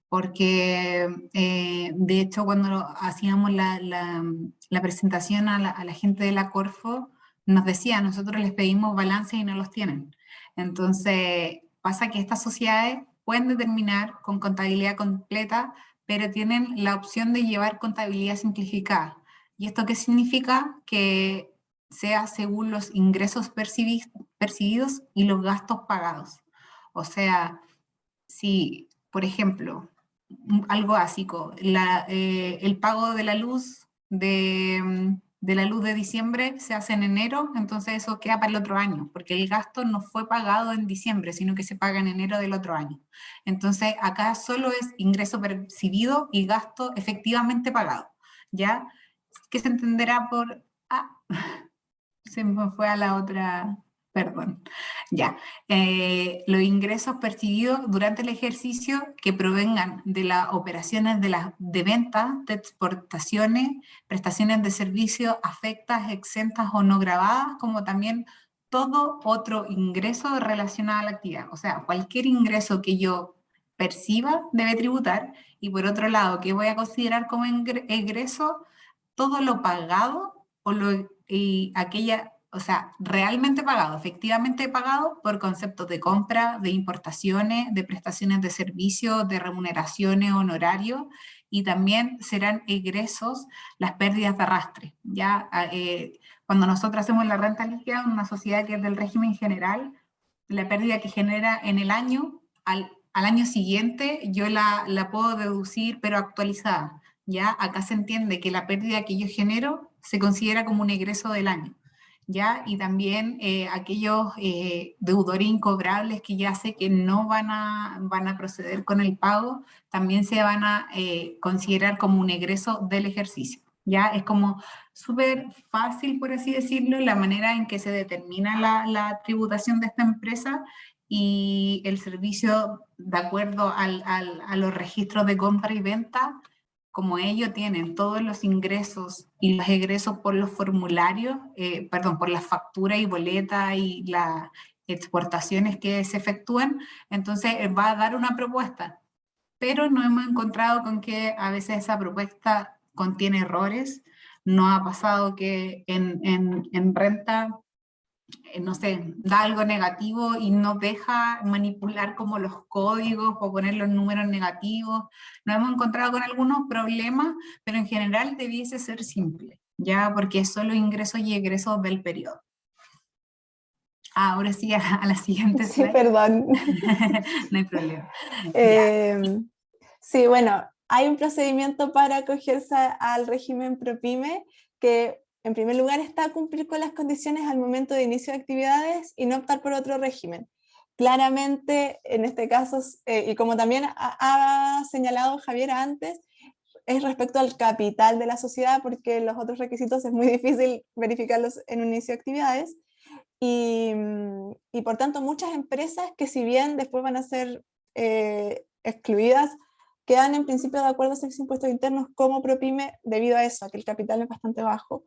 porque de hecho cuando hacíamos la presentación a la gente de la Corfo, nos decía, nosotros les pedimos balances y no los tienen. Entonces pasa que estas sociedades pueden determinar con contabilidad completa, pero tienen la opción de llevar contabilidad simplificada. ¿Y esto qué significa? Que sea según los ingresos percibidos y los gastos pagados. O sea, si, por ejemplo, algo básico, el pago de la luz de diciembre se hace en enero, entonces eso queda para el otro año, porque el gasto no fue pagado en diciembre, sino que se paga en enero del otro año. Entonces acá solo es ingreso percibido y gasto efectivamente pagado, ¿ya? que se entenderá por... se me fue a la otra... Perdón, ya. Los ingresos percibidos durante el ejercicio que provengan de las operaciones de ventas, de exportaciones, prestaciones de servicios afectas, exentas o no grabadas, como también todo otro ingreso relacionado a la actividad. O sea, cualquier ingreso que yo perciba debe tributar, y por otro lado, que voy a considerar como ingreso todo lo pagado o sea, realmente pagado, efectivamente pagado por conceptos de compra, de importaciones, de prestaciones de servicios, de remuneraciones, honorarios, y también serán egresos las pérdidas de arrastre. Ya, cuando nosotros hacemos la renta líquida en una sociedad que es del régimen general, la pérdida que genera en el año, al año siguiente, yo la puedo deducir, pero actualizada. ¿Ya? Acá se entiende que la pérdida que yo genero se considera como un egreso del año, ¿ya? Y también aquellos deudores incobrables que ya sé que no van a proceder con el pago, también se van a considerar como un egreso del ejercicio, ¿ya? Es como súper fácil, por así decirlo, la manera en que se determina la tributación de esta empresa, y el servicio, de acuerdo a los registros de compra y venta, como ellos tienen todos los ingresos y los egresos por los formularios, perdón, por las facturas y boletas y las exportaciones que se efectúan, entonces va a dar una propuesta, pero nos hemos encontrado con que a veces esa propuesta contiene errores. No ha pasado que en renta, no sé, da algo negativo y no deja manipular como los códigos o poner los números negativos. Nos hemos encontrado con algunos problemas, pero en general debiese ser simple, ya, porque es solo ingresos y egresos del periodo. Ahora sí, a la siguiente Sí, slide. perdón. No hay problema. Sí, bueno, hay un procedimiento para acogerse al régimen ProPyme que en primer lugar está a cumplir con las condiciones al momento de inicio de actividades y no optar por otro régimen. Claramente, en este caso, y como también ha señalado Javier antes, es respecto al capital de la sociedad, porque los otros requisitos es muy difícil verificarlos en un inicio de actividades. Y por tanto, muchas empresas que, si bien después van a ser excluidas, quedan en principio de acuerdo a servicios de impuestos internos como ProPyme debido a eso, a que el capital es bastante bajo.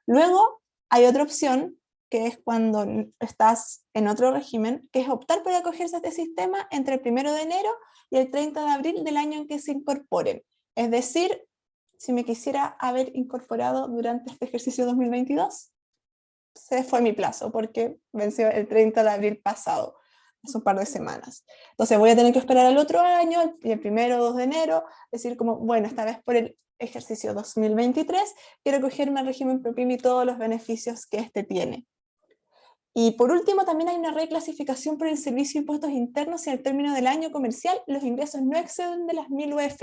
Luego hay otra opción, que es cuando estás en otro régimen, que es optar por acogerse a este sistema entre el 1 de enero y el 30 de abril del año en que se incorporen. Es decir, si me quisiera haber incorporado durante este ejercicio 2022, se fue mi plazo porque venció el 30 de abril pasado, hace un par de semanas. Entonces voy a tener que esperar al otro año, y el 1 o 2 de enero, decir como, bueno, esta vez por el ejercicio 2023, quiero cogerme al régimen ProPyme y todos los beneficios que este tiene. Y por último, también hay una reclasificación por el servicio de impuestos internos si al término del año comercial los ingresos no exceden de las 1000 UF.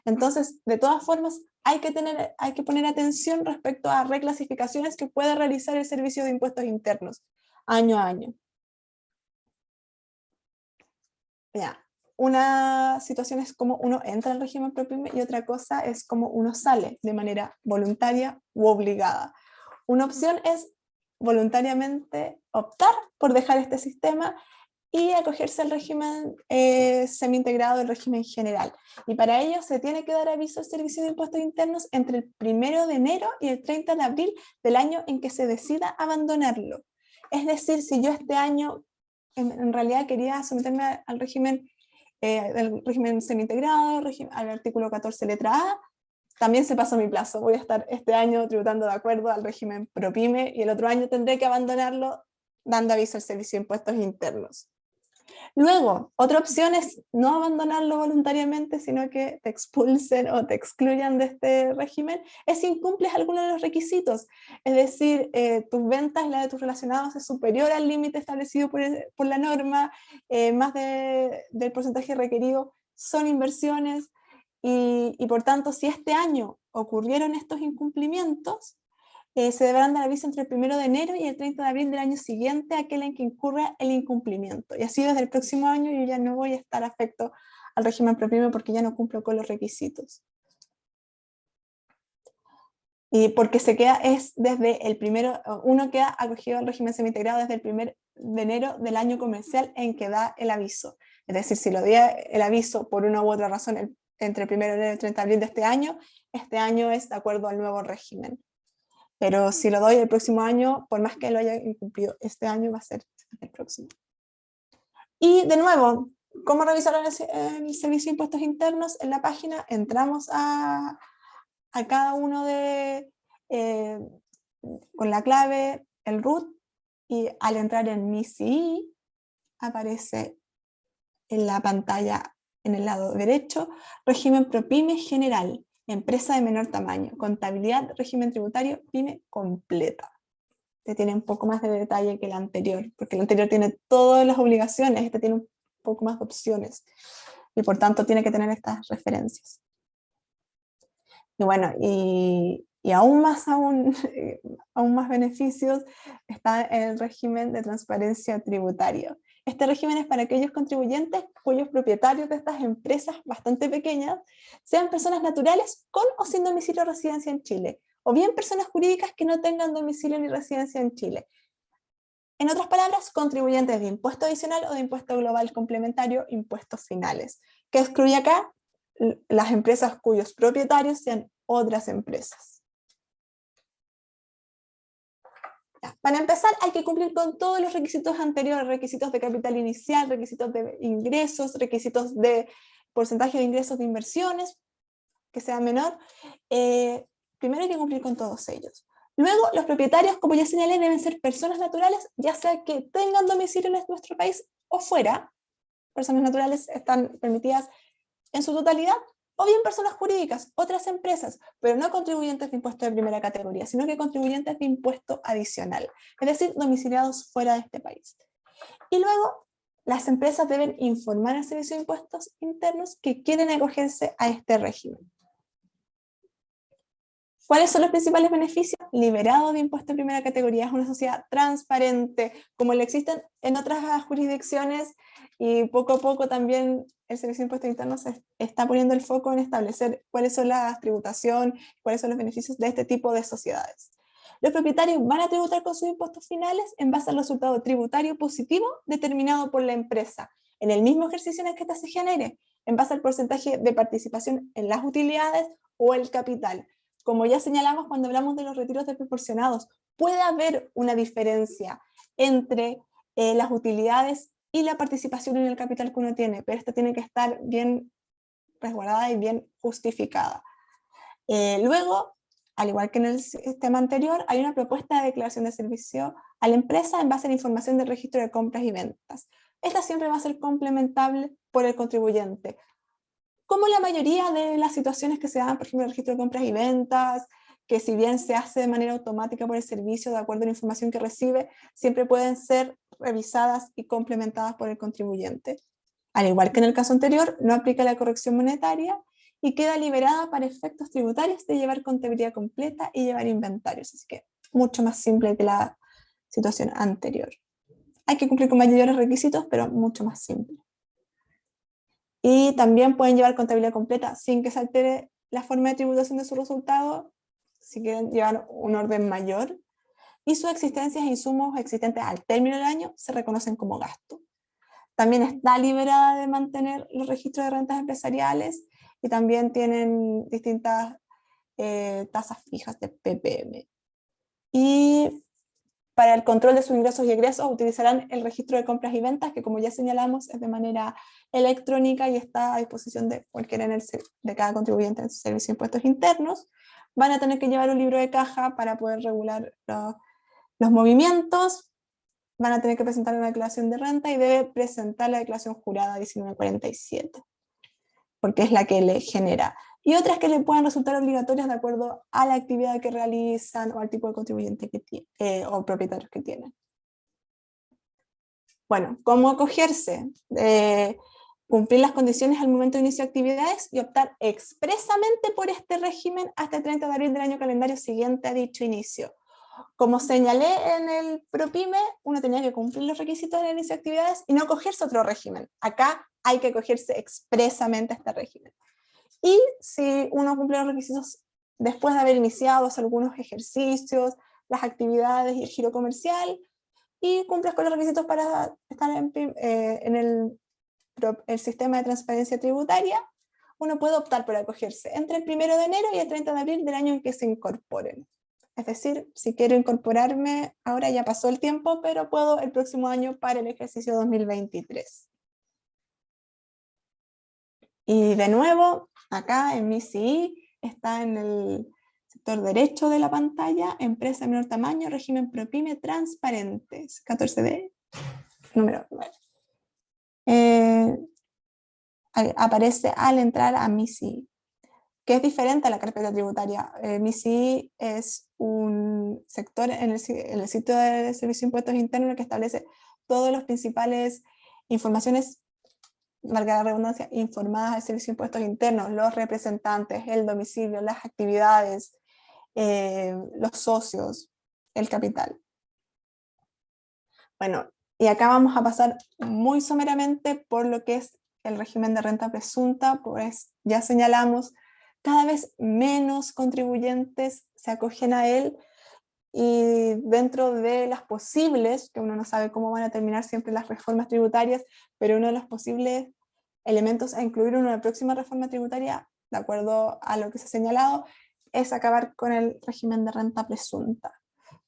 Entonces, de todas formas, hay que poner atención respecto a reclasificaciones que pueda realizar el servicio de impuestos internos año a año. Ya. Una situación es como uno entra al régimen ProPyme y otra cosa es como uno sale de manera voluntaria u obligada. Una opción es voluntariamente optar por dejar este sistema y acogerse al régimen semi-integrado del régimen general. Y para ello se tiene que dar aviso al Servicio de Impuestos Internos entre el 1 de enero y el 30 de abril del año en que se decida abandonarlo. Es decir, si yo este año en realidad quería someterme al régimen semi-integrado, al artículo 14 letra A, también se pasó mi plazo. Voy a estar este año tributando de acuerdo al régimen ProPyme y el otro año tendré que abandonarlo dando aviso al Servicio de Impuestos Internos. Luego, otra opción es no abandonarlo voluntariamente, sino que te expulsen o te excluyan de este régimen, es si incumples alguno de los requisitos. Es decir, tus ventas y la de tus relacionados es superior al límite establecido por la norma, más del porcentaje requerido son inversiones, y por tanto, si este año ocurrieron estos incumplimientos, se deberán dar aviso entre el 1 de enero y el 30 de abril del año siguiente, aquel en que incurra el incumplimiento. Y así desde el próximo año yo ya no voy a estar afecto al régimen ProPyme porque ya no cumplo con los requisitos. Y porque se queda, es desde el primero, uno queda acogido al régimen semi-integrado desde el 1 de enero del año comercial en que da el aviso. Es decir, si lo dio el aviso por una u otra razón entre el 1 de enero y el 30 de abril de este año es de acuerdo al nuevo régimen. Pero si lo doy el próximo año, por más que lo haya incumplido este año, va a ser el próximo. Y de nuevo, ¿cómo revisar el Servicio de Impuestos Internos? En la página entramos a cada uno con la clave, el root, y al entrar en Mi CI, aparece en la pantalla en el lado derecho, régimen ProPyme general, empresa de menor tamaño, contabilidad, régimen tributario, pyme completa. Este tiene un poco más de detalle que el anterior, porque el anterior tiene todas las obligaciones, este tiene un poco más de opciones, y por tanto tiene que tener estas referencias. Y bueno, y aún más beneficios está el régimen de transparencia tributario. Este régimen es para aquellos contribuyentes cuyos propietarios de estas empresas bastante pequeñas sean personas naturales con o sin domicilio o residencia en Chile, o bien personas jurídicas que no tengan domicilio ni residencia en Chile. En otras palabras, contribuyentes de impuesto adicional o de impuesto global complementario, impuestos finales. ¿Qué excluye acá? Las empresas cuyos propietarios sean otras empresas. Para empezar, hay que cumplir con todos los requisitos anteriores, requisitos de capital inicial, requisitos de ingresos, requisitos de porcentaje de ingresos de inversiones, que sea menor. Primero hay que cumplir con todos ellos. Luego, los propietarios, como ya señalé, deben ser personas naturales, ya sea que tengan domicilio en nuestro país o fuera. Personas naturales están permitidas en su totalidad, o bien personas jurídicas, otras empresas, pero no contribuyentes de impuesto de primera categoría, sino que contribuyentes de impuesto adicional, es decir, domiciliados fuera de este país. Y luego, las empresas deben informar al Servicio de Impuestos Internos que quieren acogerse a este régimen. ¿Cuáles son los principales beneficios? Liberado de impuesto de primera categoría, es una sociedad transparente, como le existen en otras jurisdicciones, y poco a poco también el Servicio de Impuestos Internos está poniendo el foco en establecer cuáles son las tributaciones, cuáles son los beneficios de este tipo de sociedades. Los propietarios van a tributar con sus impuestos finales en base al resultado tributario positivo determinado por la empresa, en el mismo ejercicio en el que ésta se genere, en base al porcentaje de participación en las utilidades o el capital. Como ya señalamos cuando hablamos de los retiros desproporcionados, puede haber una diferencia entre las utilidades y la participación en el capital que uno tiene, pero esta tiene que estar bien resguardada y bien justificada. Luego, al igual que en el sistema anterior, hay una propuesta de declaración de servicio a la empresa en base a la información del registro de compras y ventas. Esta siempre va a ser complementable por el contribuyente. Como la mayoría de las situaciones que se dan, por ejemplo, el registro de compras y ventas, que si bien se hace de manera automática por el servicio de acuerdo a la información que recibe, siempre pueden ser revisadas y complementadas por el contribuyente. Al igual que en el caso anterior, no aplica la corrección monetaria y queda liberada para efectos tributarios de llevar contabilidad completa y llevar inventarios. Así que mucho más simple que la situación anterior. Hay que cumplir con mayores requisitos, pero mucho más simple. Y también pueden llevar contabilidad completa sin que se altere la forma de tributación de su resultado, si quieren llevar un orden mayor. Y sus existencias e insumos existentes al término del año se reconocen como gasto. También está liberada de mantener los registros de rentas empresariales y también tienen distintas tasas fijas de PPM. Y para el control de sus ingresos y egresos utilizarán el registro de compras y ventas, que como ya señalamos es de manera electrónica y está a disposición de cualquiera de cada contribuyente en su Servicio de Impuestos Internos. Van a tener que llevar un libro de caja para poder regular los movimientos. Van a tener que presentar una declaración de renta y debe presentar la declaración jurada 1947, porque es la que le genera. Y otras que le puedan resultar obligatorias de acuerdo a la actividad que realizan o al tipo de contribuyente que tiene, o propietarios que tienen. Bueno, ¿cómo acogerse? Cumplir las condiciones al momento de inicio de actividades y optar expresamente por este régimen hasta el 30 de abril del año calendario siguiente a dicho inicio. Como señalé en el ProPyme, uno tenía que cumplir los requisitos del inicio de actividades y no acogerse a otro régimen. Acá hay que acogerse expresamente a este régimen. Y si uno cumple los requisitos después de haber iniciado algunos ejercicios, las actividades y el giro comercial, y cumples con los requisitos para estar en el sistema de transparencia tributaria, uno puede optar por acogerse entre el 1 de enero y el 30 de abril del año en que se incorporen. Es decir, si quiero incorporarme, ahora ya pasó el tiempo, pero puedo el próximo año para el ejercicio 2023. Y de nuevo, acá en mi CI, está en el sector derecho de la pantalla, empresa de menor tamaño, régimen ProPyme transparentes, 14D, número 9. Aparece al entrar a MISI, que es diferente a la carpeta tributaria. MISI es un sector en el sitio del Servicio de Impuestos Internos que establece todas las principales informaciones, valga la redundancia, informadas al Servicio de Impuestos Internos, los representantes, el domicilio, las actividades, los socios, el capital. Bueno, y acá vamos a pasar muy someramente por lo que es el régimen de renta presunta, pues ya señalamos, cada vez menos contribuyentes se acogen a él, y dentro de las posibles, que uno no sabe cómo van a terminar siempre las reformas tributarias, pero uno de los posibles elementos a incluir en una próxima reforma tributaria, de acuerdo a lo que se ha señalado, es acabar con el régimen de renta presunta,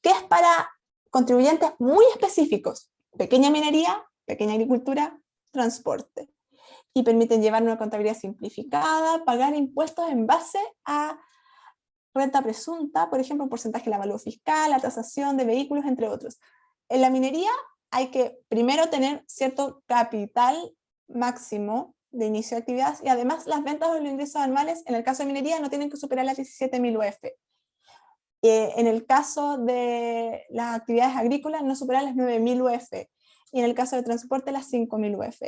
que es para contribuyentes muy específicos: pequeña minería, pequeña agricultura, transporte, y permiten llevar una contabilidad simplificada, pagar impuestos en base a renta presunta, por ejemplo, un porcentaje del avalúo fiscal, la tasación de vehículos, entre otros. En la minería hay que primero tener cierto capital máximo de inicio de actividad, y además las ventas o los ingresos anuales, en el caso de minería, no tienen que superar las 17.000 UF. En el caso de las actividades agrícolas, no superar las 9.000 UF. Y en el caso de transporte, las 5.000 UF.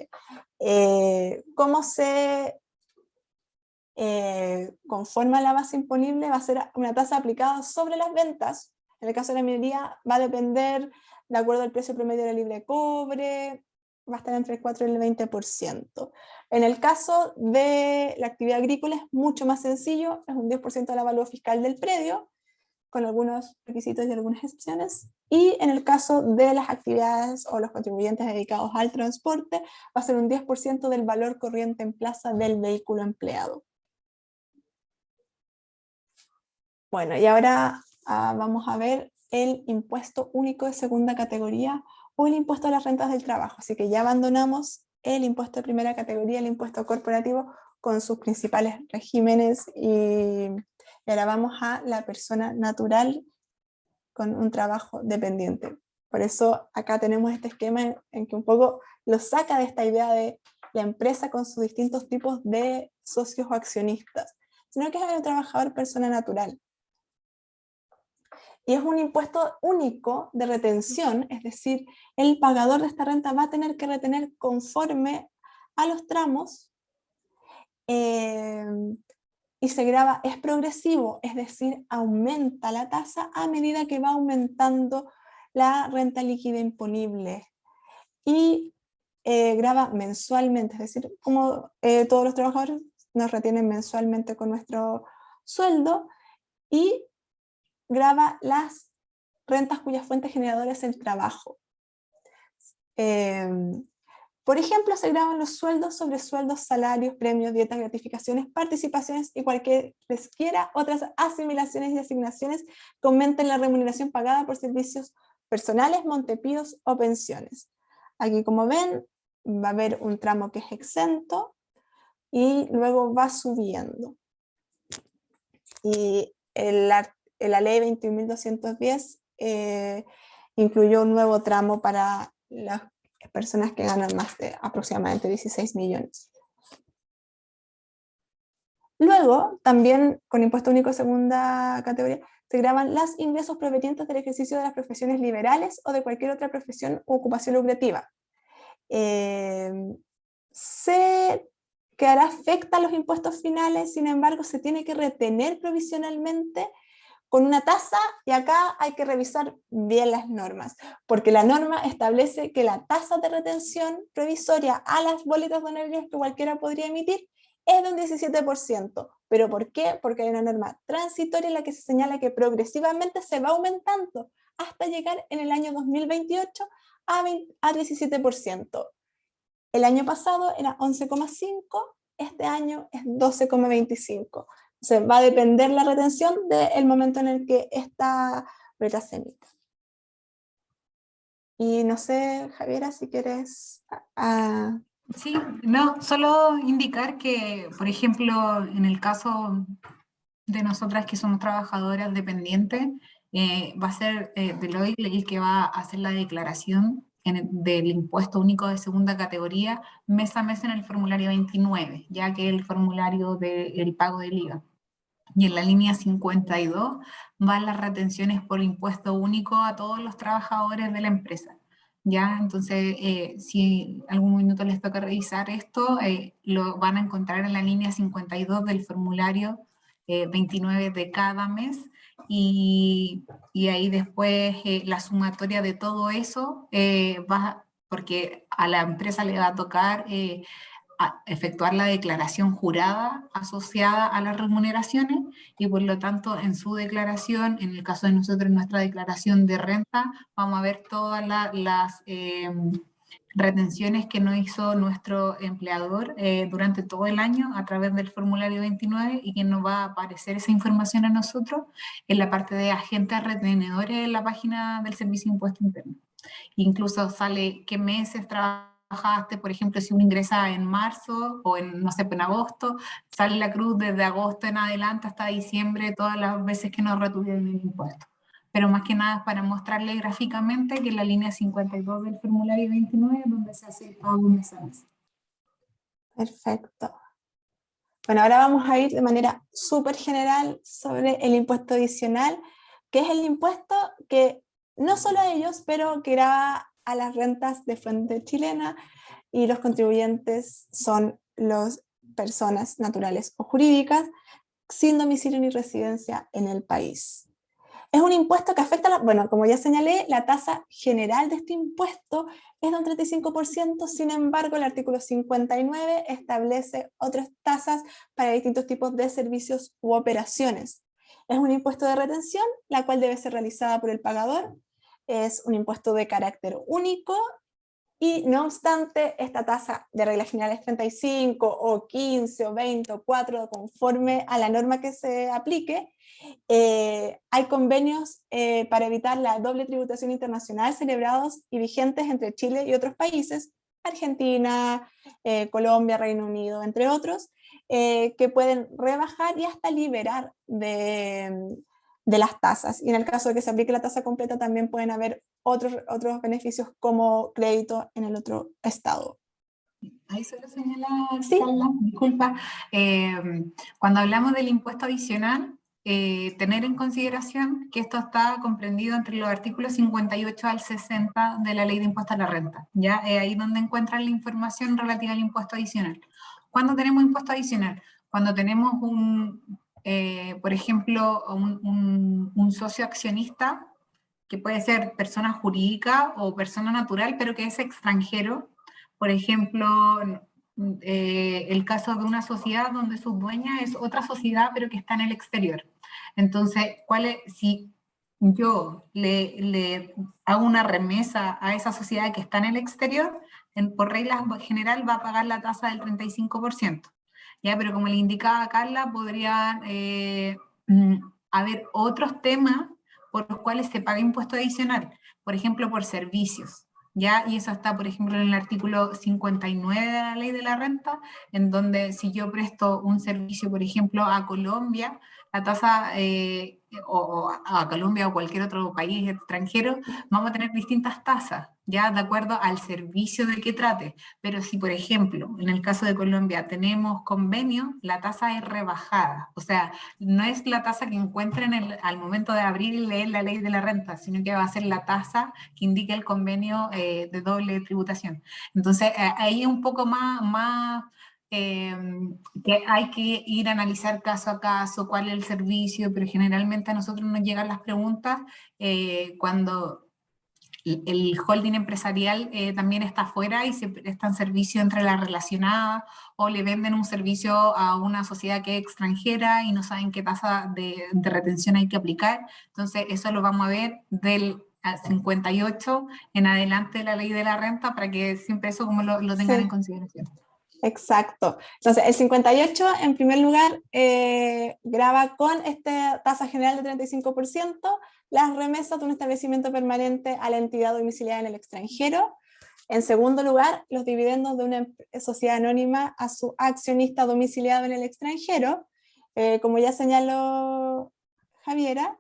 ¿Cómo se conforma la base imponible? Va a ser una tasa aplicada sobre las ventas. En el caso de la minería va a depender de acuerdo al precio promedio de la libre de cobre, va a estar entre el 4 y el 20%. En el caso de la actividad agrícola es mucho más sencillo, es un 10% del avalúo fiscal del predio, con algunos requisitos y algunas excepciones. Y en el caso de las actividades o los contribuyentes dedicados al transporte, va a ser un 10% del valor corriente en plaza del vehículo empleado. Bueno, y ahora vamos a ver el impuesto único de segunda categoría o el impuesto a las rentas del trabajo. Así que ya abandonamos el impuesto de primera categoría, el impuesto corporativo, con sus principales regímenes, y ahora vamos a la persona natural con un trabajo dependiente. Por eso acá tenemos este esquema en que un poco lo saca de esta idea de la empresa con sus distintos tipos de socios o accionistas, sino que es el trabajador persona natural. Y es un impuesto único de retención, es decir, el pagador de esta renta va a tener que retener conforme a los tramos, y se grava, es progresivo, es decir, aumenta la tasa a medida que va aumentando la renta líquida imponible, y grava mensualmente, es decir, como todos los trabajadores nos retienen mensualmente con nuestro sueldo, y grava las rentas cuyas fuentes generadoras es el trabajo. Por ejemplo, se graban los sueldos sobre sueldos, salarios, premios, dietas, gratificaciones, participaciones y cualquiera otras asimilaciones y asignaciones que aumenten la remuneración pagada por servicios personales, montepíos o pensiones. Aquí, como ven, va a haber un tramo que es exento y luego va subiendo. Y la ley 21.210 incluyó un nuevo tramo para las personas que ganan más de aproximadamente 16 millones. Luego, también con impuesto único de segunda categoría, se graban los ingresos provenientes del ejercicio de las profesiones liberales o de cualquier otra profesión u ocupación lucrativa. Se quedará afecta a los impuestos finales, sin embargo, se tiene que retener provisionalmente con una tasa, y acá hay que revisar bien las normas, porque la norma establece que la tasa de retención provisoria a las boletas de honorarios que cualquiera podría emitir es de un 17%, ¿Pero por qué? Porque hay una norma transitoria en la que se señala que progresivamente se va aumentando hasta llegar en el año 2028 a 17%. El año pasado era 11,5%, este año es 12,25%. Entonces va a depender la retención del momento en el que esta brecha se emita. Y no sé, Javiera, si quieres... Sí, no, solo indicar que, por ejemplo, en el caso de nosotras que somos trabajadoras dependientes, va a ser Deloitte el que va a hacer la declaración del impuesto único de segunda categoría mes a mes en el formulario 29, ya que es el formulario del pago del IVA. Y en la línea 52 van las retenciones por impuesto único a todos los trabajadores de la empresa. ¿Ya? Entonces, si algún minuto les toca revisar esto, lo van a encontrar en la línea 52 del formulario 29 de cada mes, y ahí después la sumatoria de todo eso va, porque a la empresa le va a tocar a efectuar la declaración jurada asociada a las remuneraciones, y por lo tanto en su declaración, en el caso de nosotros, en nuestra declaración de renta, vamos a ver todas las retenciones que nos hizo nuestro empleador durante todo el año a través del formulario 29, y que nos va a aparecer esa información a nosotros en la parte de agentes retenedores en la página del Servicio de Impuesto Interno. Incluso sale qué meses trabajaste, por ejemplo, si uno ingresa en marzo o en, no sé, en agosto, sale la cruz desde agosto en adelante hasta diciembre, todas las veces que nos retuvieron el impuesto. Pero más que nada es para mostrarle gráficamente que en la línea 52 del formulario 29 es donde se hace el pago mes a mes. Perfecto. Bueno, ahora vamos a ir de manera súper general sobre el impuesto adicional, que es el impuesto que no solo a ellos, pero que grava a las rentas de fuente chilena, y los contribuyentes son las personas naturales o jurídicas sin domicilio ni residencia en el país. Es un impuesto que afecta, bueno, como ya señalé, la tasa general de este impuesto es de un 35%, sin embargo, el artículo 59 establece otras tasas para distintos tipos de servicios u operaciones. Es un impuesto de retención, la cual debe ser realizada por el pagador. Es un impuesto de carácter único, y no obstante, esta tasa de regla general es 35 o 15 o 20 o 4, conforme a la norma que se aplique. Hay convenios para evitar la doble tributación internacional celebrados y vigentes entre Chile y otros países, Argentina, Colombia, Reino Unido, entre otros, que pueden rebajar y hasta liberar de las tasas. Y en el caso de que se aplique la tasa completa, también pueden haber otros beneficios como crédito en el otro estado. Ahí solo señalar, sí. Carla, disculpa, cuando hablamos del impuesto adicional, tener en consideración que esto está comprendido entre los artículos 58 al 60 de la Ley de Impuesto a la Renta, ¿ya? Es ahí donde encuentran la información relativa al impuesto adicional. ¿Cuándo tenemos impuesto adicional? Cuando tenemos por ejemplo, un socio accionista, que puede ser persona jurídica o persona natural, pero que es extranjero. Por ejemplo, el caso de una sociedad donde su dueña es otra sociedad, pero que está en el exterior. Entonces, si yo le hago una remesa a esa sociedad que está en el exterior, por regla general va a pagar la tasa del 35%. ¿Ya? Pero como le indicaba Carla, podrían haber otros temas por los cuales se paga impuesto adicional, por ejemplo, por servicios, ¿ya? Y eso está, por ejemplo, en el artículo 59 de la Ley de la Renta, en donde si yo presto un servicio, por ejemplo, a Colombia, la tasa, o a Colombia o cualquier otro país extranjero, vamos a tener distintas tasas, ya de acuerdo al servicio de que trate. Pero si, por ejemplo, en el caso de Colombia tenemos convenio, la tasa es rebajada. O sea, no es la tasa que encuentren al momento de abrir y leer la Ley de la Renta, sino que va a ser la tasa que indica el convenio de doble tributación. Entonces, ahí es un poco más que hay que ir a analizar caso a caso cuál es el servicio, pero generalmente a nosotros nos llegan las preguntas cuando el holding empresarial también está afuera y se prestan servicios entre las relacionadas, o le venden un servicio a una sociedad que es extranjera y no saben qué tasa de retención hay que aplicar. Entonces eso lo vamos a ver del 58 en adelante de la ley de la renta, para que siempre eso como lo tengan en consideración. Exacto. Entonces, el 58, en primer lugar, grava con esta tasa general de 35% las remesas de un establecimiento permanente a la entidad domiciliada en el extranjero. En segundo lugar, los dividendos de una sociedad anónima a su accionista domiciliado en el extranjero. Como ya señaló Javiera,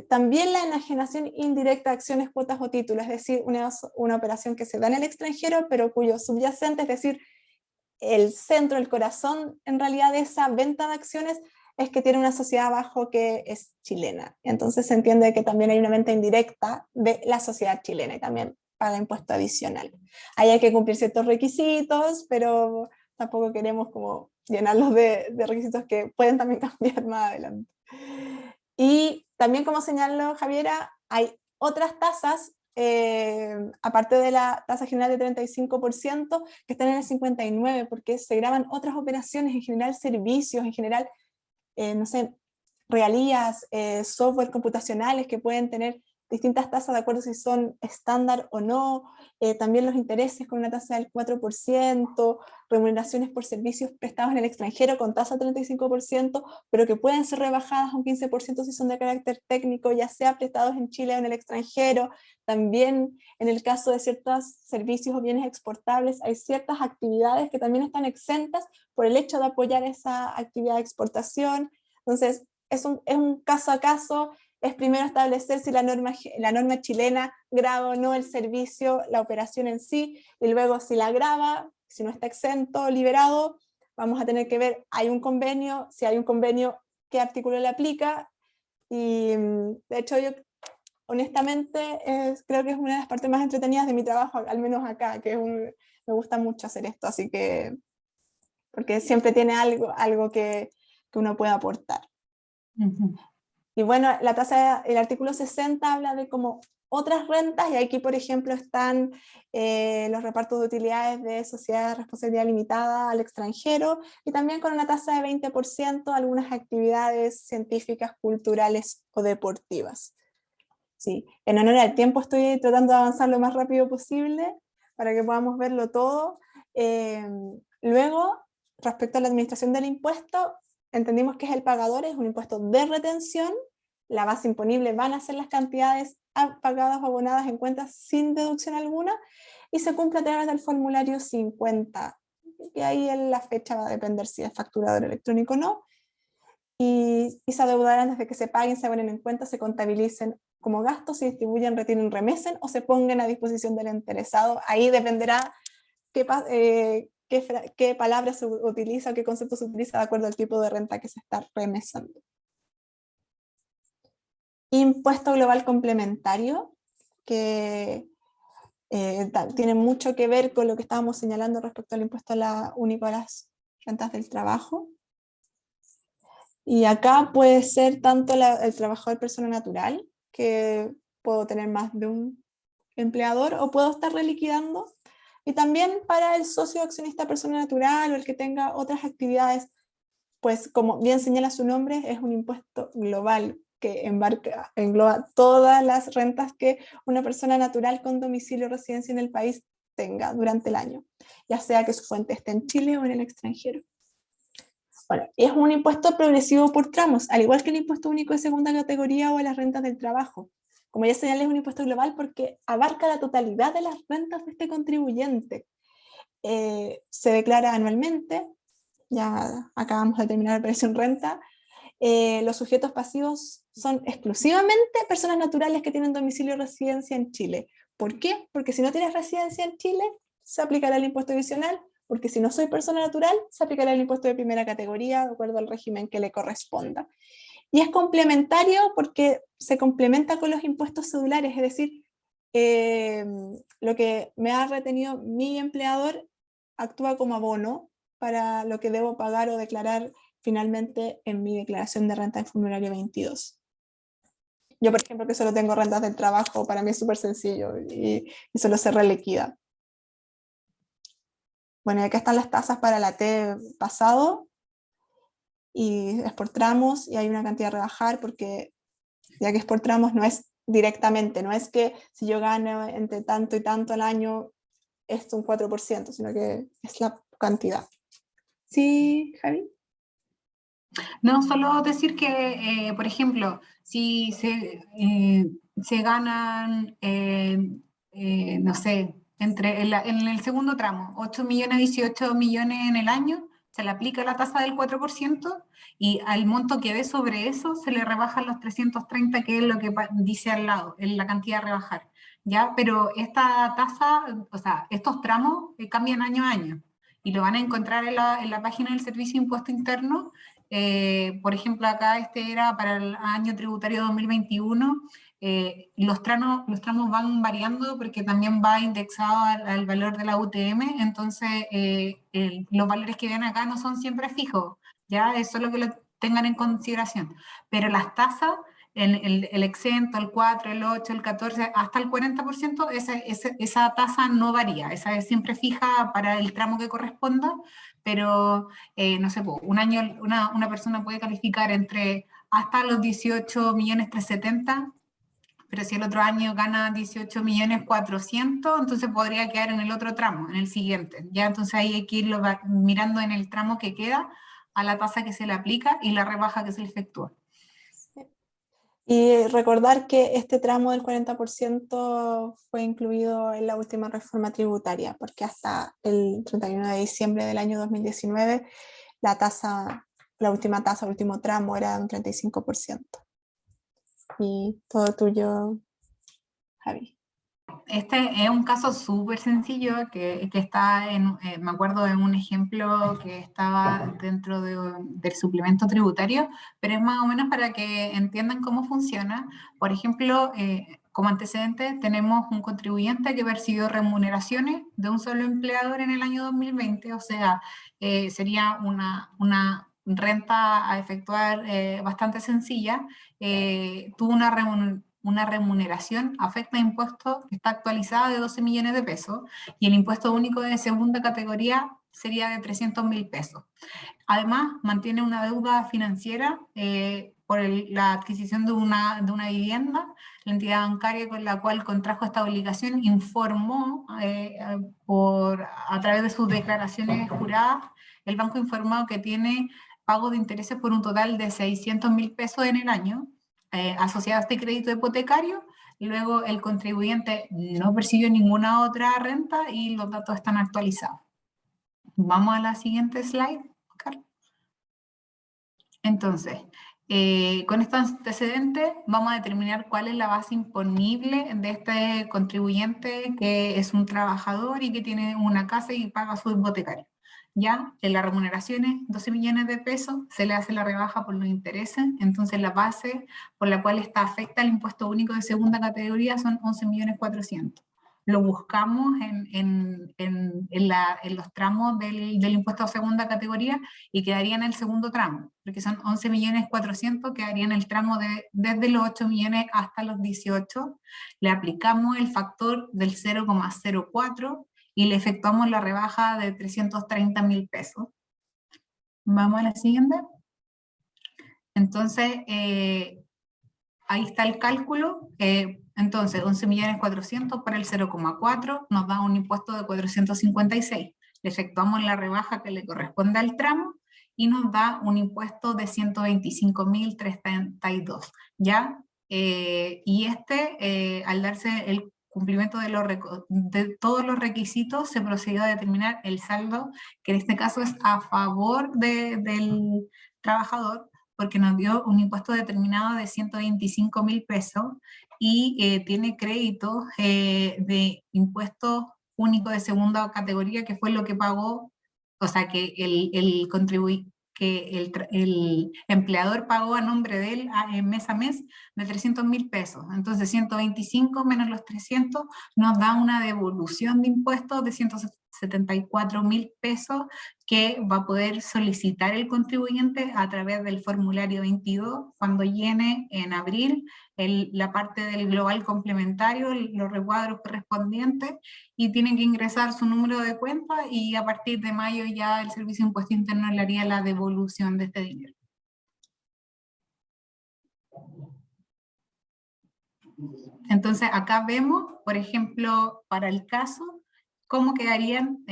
también la enajenación indirecta de acciones, cuotas o títulos, es decir, una operación que se da en el extranjero, pero cuyo subyacente, es decir, el centro, el corazón en realidad de esa venta de acciones, es que tiene una sociedad abajo que es chilena. Entonces se entiende que también hay una venta indirecta de la sociedad chilena y también paga impuesto adicional. Ahí hay que cumplir ciertos requisitos, pero tampoco queremos como llenarlos de requisitos que pueden también cambiar más adelante. Y también, como señaló Javiera, hay otras tasas, aparte de la tasa general de 35%, que están en el 59%, porque se graban otras operaciones, en general servicios, en general, no sé, regalías, software computacionales que pueden tener distintas tasas de acuerdo si son estándar o no, también los intereses con una tasa del 4%, remuneraciones por servicios prestados en el extranjero con tasa del 35%, pero que pueden ser rebajadas a un 15% si son de carácter técnico, ya sea prestados en Chile o en el extranjero. También en el caso de ciertos servicios o bienes exportables, hay ciertas actividades que también están exentas por el hecho de apoyar esa actividad de exportación. Entonces, es un caso a caso. Es primero establecer si la norma chilena grava o no el servicio, la operación en sí, y luego si la grava, si no está exento, liberado, vamos a tener que ver, hay un convenio, si hay un convenio, qué artículo le aplica, y de hecho yo honestamente creo que es una de las partes más entretenidas de mi trabajo, al menos acá, me gusta mucho hacer esto, así que, porque siempre tiene algo que uno puede aportar. Y bueno, el artículo 60 habla de como otras rentas, y aquí por ejemplo están los repartos de utilidades de sociedades de responsabilidad limitada al extranjero, y también con una tasa de 20% algunas actividades científicas, culturales o deportivas. Sí, en honor al tiempo estoy tratando de avanzar lo más rápido posible para que podamos verlo todo. Luego, respecto a la administración del impuesto, entendimos que es el pagador, es un impuesto de retención. La base imponible van a ser las cantidades pagadas o abonadas en cuentas sin deducción alguna, y se cumple a través del formulario 50, que ahí en la fecha va a depender si es facturador electrónico o no, y se adeudarán desde que se paguen, se abonen en cuenta, se contabilicen como gastos, se distribuyen, retiren, remesen o se pongan a disposición del interesado. Ahí dependerá qué palabra se utiliza, qué concepto se utiliza de acuerdo al tipo de renta que se está remesando. Impuesto global complementario, que tiene mucho que ver con lo que estábamos señalando respecto al impuesto único a las rentas del trabajo. Y acá puede ser tanto el trabajador persona natural, que puedo tener más de un empleador, o puedo estar reliquidando, y también para el socio accionista persona natural o el que tenga otras actividades, pues como bien señala su nombre, es un impuesto global que engloba todas las rentas que una persona natural con domicilio o residencia en el país tenga durante el año, ya sea que su fuente esté en Chile o en el extranjero. Bueno, es un impuesto progresivo por tramos, al igual que el impuesto único de segunda categoría o a las rentas del trabajo. Como ya señalé, es un impuesto global porque abarca la totalidad de las rentas de este contribuyente. Se declara anualmente, ya acabamos de terminar la operación renta. Los sujetos pasivos son exclusivamente personas naturales que tienen domicilio o residencia en Chile. ¿Por qué? Porque si no tienes residencia en Chile, se aplicará el impuesto adicional, porque si no soy persona natural, se aplicará el impuesto de primera categoría, de acuerdo al régimen que le corresponda. Y es complementario porque se complementa con los impuestos cedulares, es decir, lo que me ha retenido mi empleador actúa como abono para lo que debo pagar o declarar finalmente en mi declaración de renta en formulario 22. Yo, por ejemplo, que solo tengo rentas del trabajo, para mí es súper sencillo y solo se reliquida. Bueno, y acá están las tasas para la T pasado, y es por tramos, y hay una cantidad a rebajar, porque ya que es por tramos no es directamente, no es que si yo gano entre tanto y tanto al año es un 4%, sino que es la cantidad. ¿Sí, Javi? No, solo decir que, por ejemplo, si se ganan, no sé, en el segundo tramo, 8 millones, 18 millones en el año, se le aplica la tasa del 4% y al monto que dé sobre eso se le rebajan los 330, que es lo que dice al lado, en la cantidad a rebajar. ¿Ya? Pero esta tasa, o sea, estos tramos cambian año a año y lo van a encontrar en la página del Servicio de Impuesto Interno. Por ejemplo, acá este era para el año tributario 2021. Los tramos van variando porque también va indexado al valor de la UTM, entonces los valores que ven acá no son siempre fijos, ¿ya? Eso es lo que lo tengan en consideración. Pero las tasas, el exento, el 4, el 8, el 14, hasta el 40%, esa tasa no varía, esa es siempre fija para el tramo que corresponda, pero no sé, un año una persona puede calificar entre hasta los 18.370.000, pero si el otro año gana 18.400.000, entonces podría quedar en el otro tramo, en el siguiente. Ya, entonces ahí hay que irlo mirando en el tramo que queda a la tasa que se le aplica y la rebaja que se le efectúa. Y recordar que este tramo del 40% fue incluido en la última reforma tributaria, porque hasta el 31 de diciembre del año 2019 la última tasa, el último tramo era de un 35%. Y todo tuyo, Javi. Este es un caso súper sencillo que está me acuerdo de un ejemplo que estaba dentro del suplemento tributario, pero es más o menos para que entiendan cómo funciona. Por ejemplo, como antecedente tenemos un contribuyente que percibió remuneraciones de un solo empleador en el año 2020, o sea, sería una renta a efectuar bastante sencilla. Tuvo una remuneración afecta a impuestos que está actualizada de 12 millones de pesos y el impuesto único de segunda categoría sería de 300.000 pesos. Además, mantiene una deuda financiera por la adquisición de una vivienda. La entidad bancaria con la cual contrajo esta obligación informó a través de sus declaraciones juradas, el banco informó que tiene pago de intereses por un total de 600.000 pesos en el año, asociado a este crédito hipotecario. Luego el contribuyente no percibió ninguna otra renta y los datos están actualizados. Vamos a la siguiente slide, Carlos. Entonces, con estos antecedentes vamos a determinar cuál es la base imponible de este contribuyente que es un trabajador y que tiene una casa y paga su hipotecario. Ya en las remuneraciones, 12 millones de pesos, se le hace la rebaja por los intereses, entonces la base por la cual está afecta el impuesto único de segunda categoría son 11.400.000. Lo buscamos en los tramos del impuesto a segunda categoría y quedaría en el segundo tramo, porque son 11.400.000, quedaría en el tramo desde los 8 millones hasta los 18. Le aplicamos el factor del 0,04 y le efectuamos la rebaja de 330.000 pesos. Vamos a la siguiente. Entonces, ahí está el cálculo. Entonces, 11.400.000 por el 0,4 nos da un impuesto de 456. Le efectuamos la rebaja que le corresponde al tramo y nos da un impuesto de 125.332. ¿Ya? Y al darse el cumplimiento de todos los requisitos, se procedió a determinar el saldo, que en este caso es a favor del trabajador, porque nos dio un impuesto determinado de 125.000 pesos y tiene créditos de impuesto único de segunda categoría, que fue lo que pagó, o sea, que el empleador pagó a nombre de él mes a mes de 300.000 pesos. Entonces 125 menos los 300 nos da una devolución de impuestos de 174.000 pesos que va a poder solicitar el contribuyente a través del formulario 22 cuando llene en abril la parte del global complementario, los recuadros correspondientes, y tienen que ingresar su número de cuenta y a partir de mayo ya el Servicio de Impuesto Interno le haría la devolución de este dinero. Entonces acá vemos, por ejemplo, para el caso, cómo quedarían,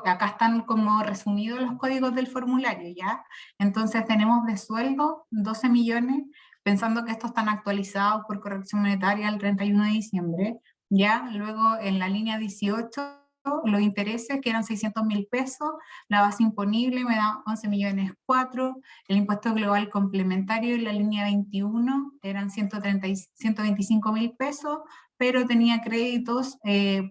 acá están como resumidos los códigos del formulario, ¿ya? Entonces tenemos de sueldo 12 millones, pensando que estos están actualizados por corrección monetaria el 31 de diciembre, ¿ya? Luego en la línea 18, los intereses que eran 600.000 pesos, la base imponible me da 11 millones 4, el impuesto global complementario en la línea 21 eran 125.000 pesos, pero tenía créditos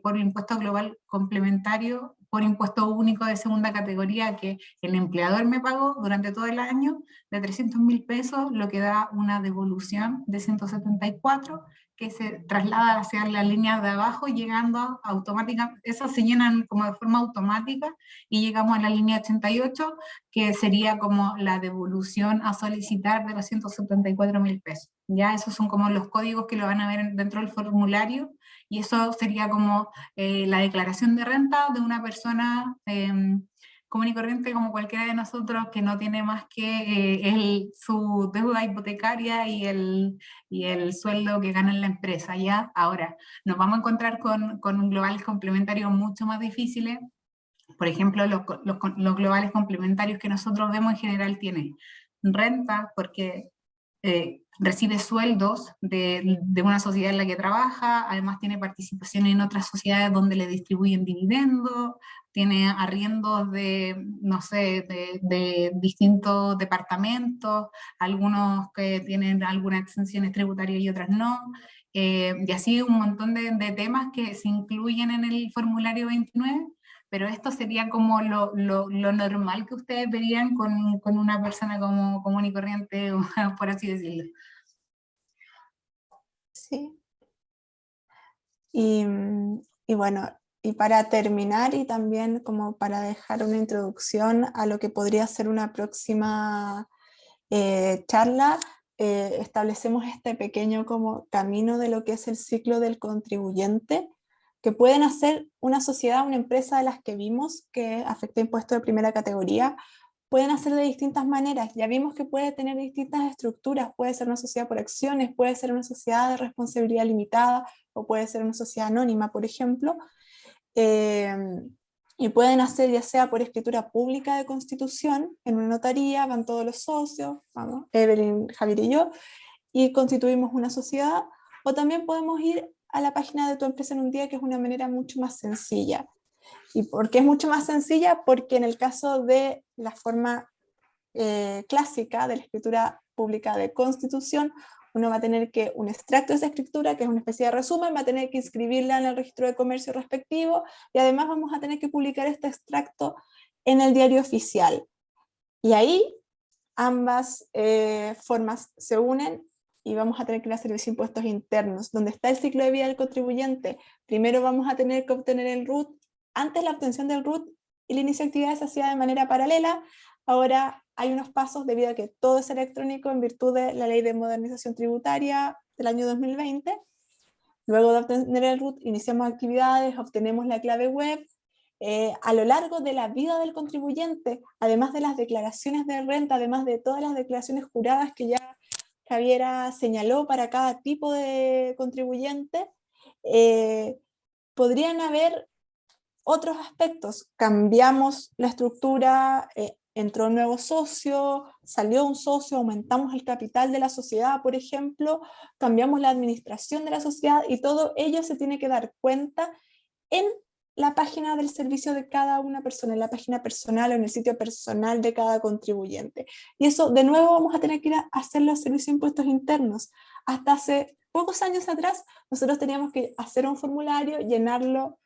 por el impuesto global complementario, por impuesto único de segunda categoría que el empleador me pagó durante todo el año de 300.000 pesos, lo que da una devolución de 174, que se traslada hacia la línea de abajo, llegando automáticamente, esas se llenan como de forma automática, y llegamos a la línea 88, que sería como la devolución a solicitar de los 174.000 pesos. Ya esos son como los códigos que lo van a ver dentro del formulario, y eso sería como la declaración de renta de una persona común y corriente como cualquiera de nosotros, que no tiene más que su deuda hipotecaria y el sueldo que gana en la empresa. ¿Ya? Ahora, nos vamos a encontrar con un global complementario mucho más difícil. Por ejemplo, los globales complementarios que nosotros vemos en general tienen renta, porque recibe sueldos de una sociedad en la que trabaja, además tiene participación en otras sociedades donde le distribuyen dividendos, tiene arriendos de, no sé, de distintos departamentos, algunos que tienen algunas exenciones tributarias y otras no, y así un montón de temas que se incluyen en el formulario 29, pero esto sería como lo normal que ustedes verían con una persona como común y corriente, por así decirlo. Sí. Y bueno, y para terminar y también como para dejar una introducción a lo que podría ser una próxima charla, establecemos este pequeño como camino de lo que es el ciclo del contribuyente, que pueden hacer una sociedad, una empresa de las que vimos que afecta impuestos de primera categoría, pueden hacer de distintas maneras. Ya vimos que puede tener distintas estructuras, puede ser una sociedad por acciones, puede ser una sociedad de responsabilidad limitada, o puede ser una sociedad anónima, por ejemplo, y pueden hacer ya sea por escritura pública de constitución, en una notaría, van todos los socios, vamos, Evelyn, Javier y yo, y constituimos una sociedad, o también podemos ir a la página de Tu Empresa en un Día, que es una manera mucho más sencilla. ¿Y por qué es mucho más sencilla? Porque en el caso de la forma clásica de la escritura pública de constitución, uno va a tener que, un extracto de esa escritura, que es una especie de resumen, va a tener que inscribirla en el registro de comercio respectivo, y además vamos a tener que publicar este extracto en el diario oficial. Y ahí ambas formas se unen y vamos a tener que ir a Servicio de Impuestos Internos, donde está el ciclo de vida del contribuyente. Primero vamos a tener que obtener el RUT. Antes la obtención del RUT y el inicio de actividad se hacía de manera paralela. Ahora hay unos pasos debido a que todo es electrónico en virtud de la Ley de Modernización Tributaria del año 2020. Luego de obtener el RUT, iniciamos actividades, obtenemos la clave web. A lo largo de la vida del contribuyente, además de las declaraciones de renta, además de todas las declaraciones juradas que ya Javiera señaló para cada tipo de contribuyente, podrían haber otros aspectos. Cambiamos la estructura, entró un nuevo socio, salió un socio, aumentamos el capital de la sociedad, por ejemplo, cambiamos la administración de la sociedad, y todo ello se tiene que dar cuenta en la página del servicio de cada una persona, en la página personal o en el sitio personal de cada contribuyente. Y eso de nuevo vamos a tener que ir a hacer los servicios de impuestos internos. Hasta hace pocos años atrás nosotros teníamos que hacer un formulario, llenarlo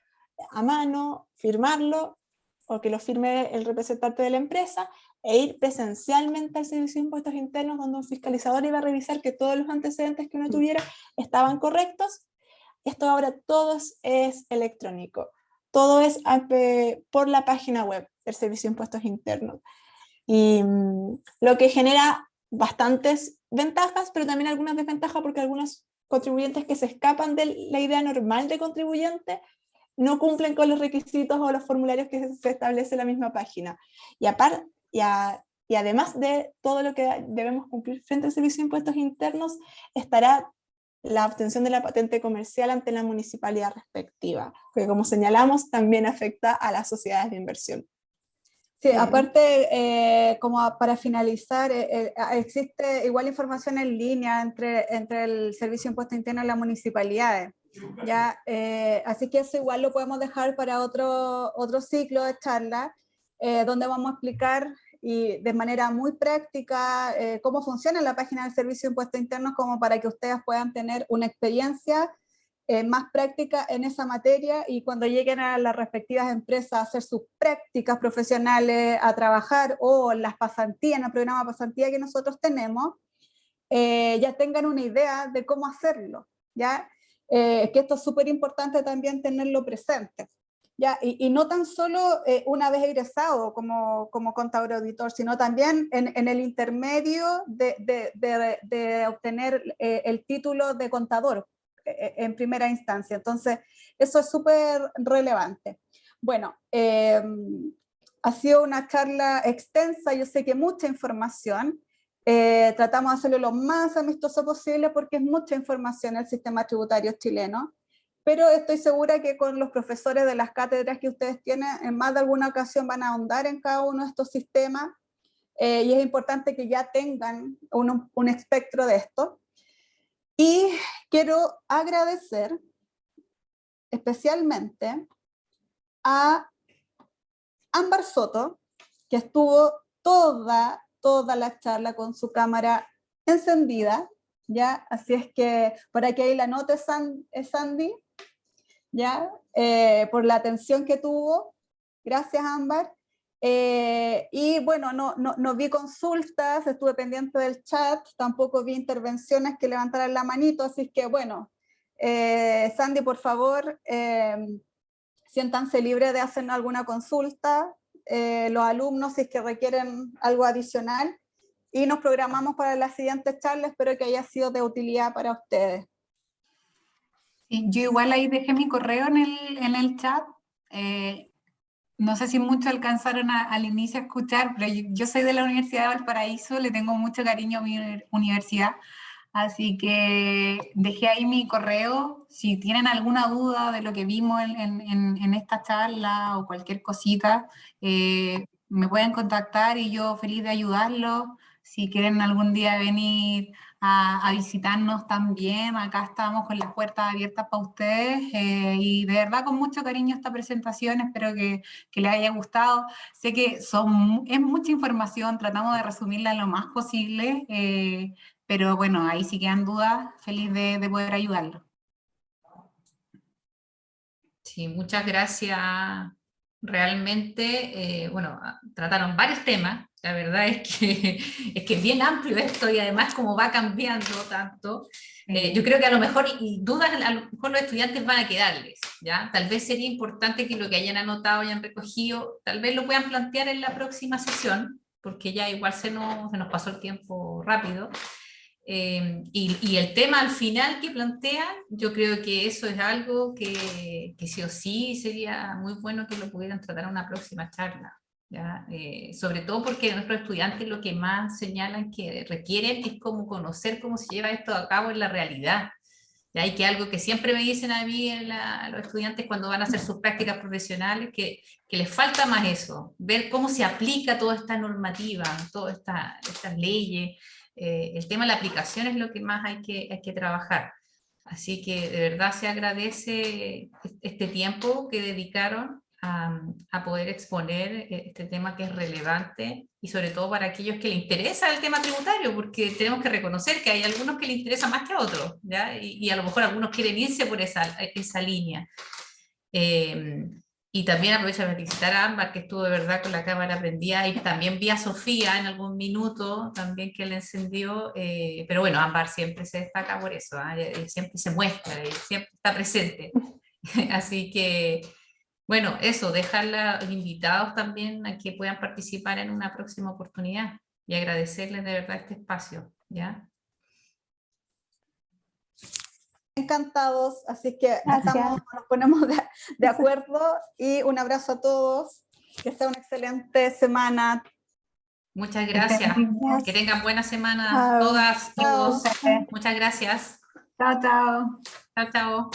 a mano, firmarlo, o que lo firme el representante de la empresa, e ir presencialmente al Servicio de Impuestos Internos, donde un fiscalizador iba a revisar que todos los antecedentes que uno tuviera estaban correctos. Esto ahora todo es electrónico. todo es por la página web del Servicio de Impuestos Internos. Y lo que genera bastantes ventajas, pero también algunas desventajas, porque algunos contribuyentes que se escapan de la idea normal de contribuyente no cumplen con los requisitos o los formularios que se establece en la misma página. Y además de todo lo que debemos cumplir frente al Servicio de Impuestos Internos, estará la obtención de la patente comercial ante la municipalidad respectiva, que como señalamos también afecta a las sociedades de inversión. Sí, aparte, como para finalizar, existe igual información en línea entre el Servicio de Impuestos Internos y las municipalidades, ¿ya? Así que eso igual lo podemos dejar para otro ciclo de charla, donde vamos a explicar y de manera muy práctica cómo funciona la página del Servicio de Impuestos Internos, como para que ustedes puedan tener una experiencia más práctica en esa materia, y cuando lleguen a las respectivas empresas a hacer sus prácticas profesionales, a trabajar, o las pasantías, en el programa de pasantía que nosotros tenemos, ya tengan una idea de cómo hacerlo, ¿ya? Que esto es súper importante también tenerlo presente, ¿ya? Y no tan solo una vez egresado como contador auditor, sino también en el intermedio de obtener el título de contador en primera instancia. Entonces, eso es súper relevante. Bueno, ha sido una charla extensa, yo sé que mucha información. Tratamos de hacerlo lo más amistoso posible porque es mucha información el sistema tributario chileno, pero estoy segura que con los profesores de las cátedras que ustedes tienen, en más de alguna ocasión van a ahondar en cada uno de estos sistemas, y es importante que ya tengan un espectro de esto. Y quiero agradecer especialmente a Ámbar Soto, que estuvo toda la charla con su cámara encendida, ¿ya? Así es que para que ahí la note Sandy, ¿ya? Por la atención que tuvo. Gracias, Ámbar. Y bueno, no vi consultas, estuve pendiente del chat, tampoco vi intervenciones que levantaran la manito, así que bueno, Sandy, por favor, siéntanse libres de hacer alguna consulta, los alumnos si es que requieren algo adicional, y nos programamos para la siguiente charla. Espero que haya sido de utilidad para ustedes. Sí, yo igual ahí dejé mi correo en el chat. No sé si muchos alcanzaron al inicio a escuchar, pero yo soy de la Universidad de Valparaíso, le tengo mucho cariño a mi universidad, así que dejé ahí mi correo. Si tienen alguna duda de lo que vimos en esta charla o cualquier cosita, me pueden contactar y yo feliz de ayudarlos. Si quieren algún día venir a visitarnos también, acá estamos con las puertas abiertas para ustedes, y de verdad con mucho cariño esta presentación, espero que les haya gustado. Sé que es mucha información, tratamos de resumirla lo más posible, pero bueno, ahí si quedan dudas, feliz de poder ayudarlos. Sí, muchas gracias. Realmente, bueno, trataron varios temas. La verdad es que es bien amplio esto, y además como va cambiando tanto, yo creo que a lo mejor dudas a lo mejor los estudiantes van a quedarles, ¿ya? Tal vez sería importante que lo que hayan anotado, hayan recogido, tal vez lo puedan plantear en la próxima sesión, porque ya igual se nos pasó el tiempo rápido. Y el tema al final que plantean, yo creo que eso es algo que sí o sí sería muy bueno que lo pudieran tratar en una próxima charla, ¿ya? Sobre todo porque nuestros estudiantes lo que más señalan que requieren es como conocer cómo se lleva esto a cabo en la realidad, ¿ya? Y que algo que siempre me dicen a mí a los estudiantes cuando van a hacer sus prácticas profesionales, que les falta más eso, ver cómo se aplica toda esta normativa, todas estas leyes. El tema de la aplicación es lo que más hay que trabajar. Así que de verdad se agradece este tiempo que dedicaron a poder exponer este tema que es relevante, y sobre todo para aquellos que les interesa el tema tributario, porque tenemos que reconocer que hay algunos que les interesa más que a otros, ¿ya? Y a lo mejor algunos quieren irse por esa línea. Y también aprovecho para felicitar a Ámbar, que estuvo de verdad con la cámara prendida, y también vi a Sofía en algún minuto también que le encendió, pero bueno, Ámbar siempre se destaca por eso, ¿eh? Siempre se muestra, siempre está presente. Así que Bueno, eso, dejar invitados también a que puedan participar en una próxima oportunidad y agradecerles de verdad este espacio, ¿ya? Encantados, así que Gracias. nos ponemos de acuerdo y un abrazo a todos, que sea una excelente semana. Muchas gracias. Que tengan buena semana Chao. todas, Chao. todos. Muchas gracias. Chao, chao. Chao, chao.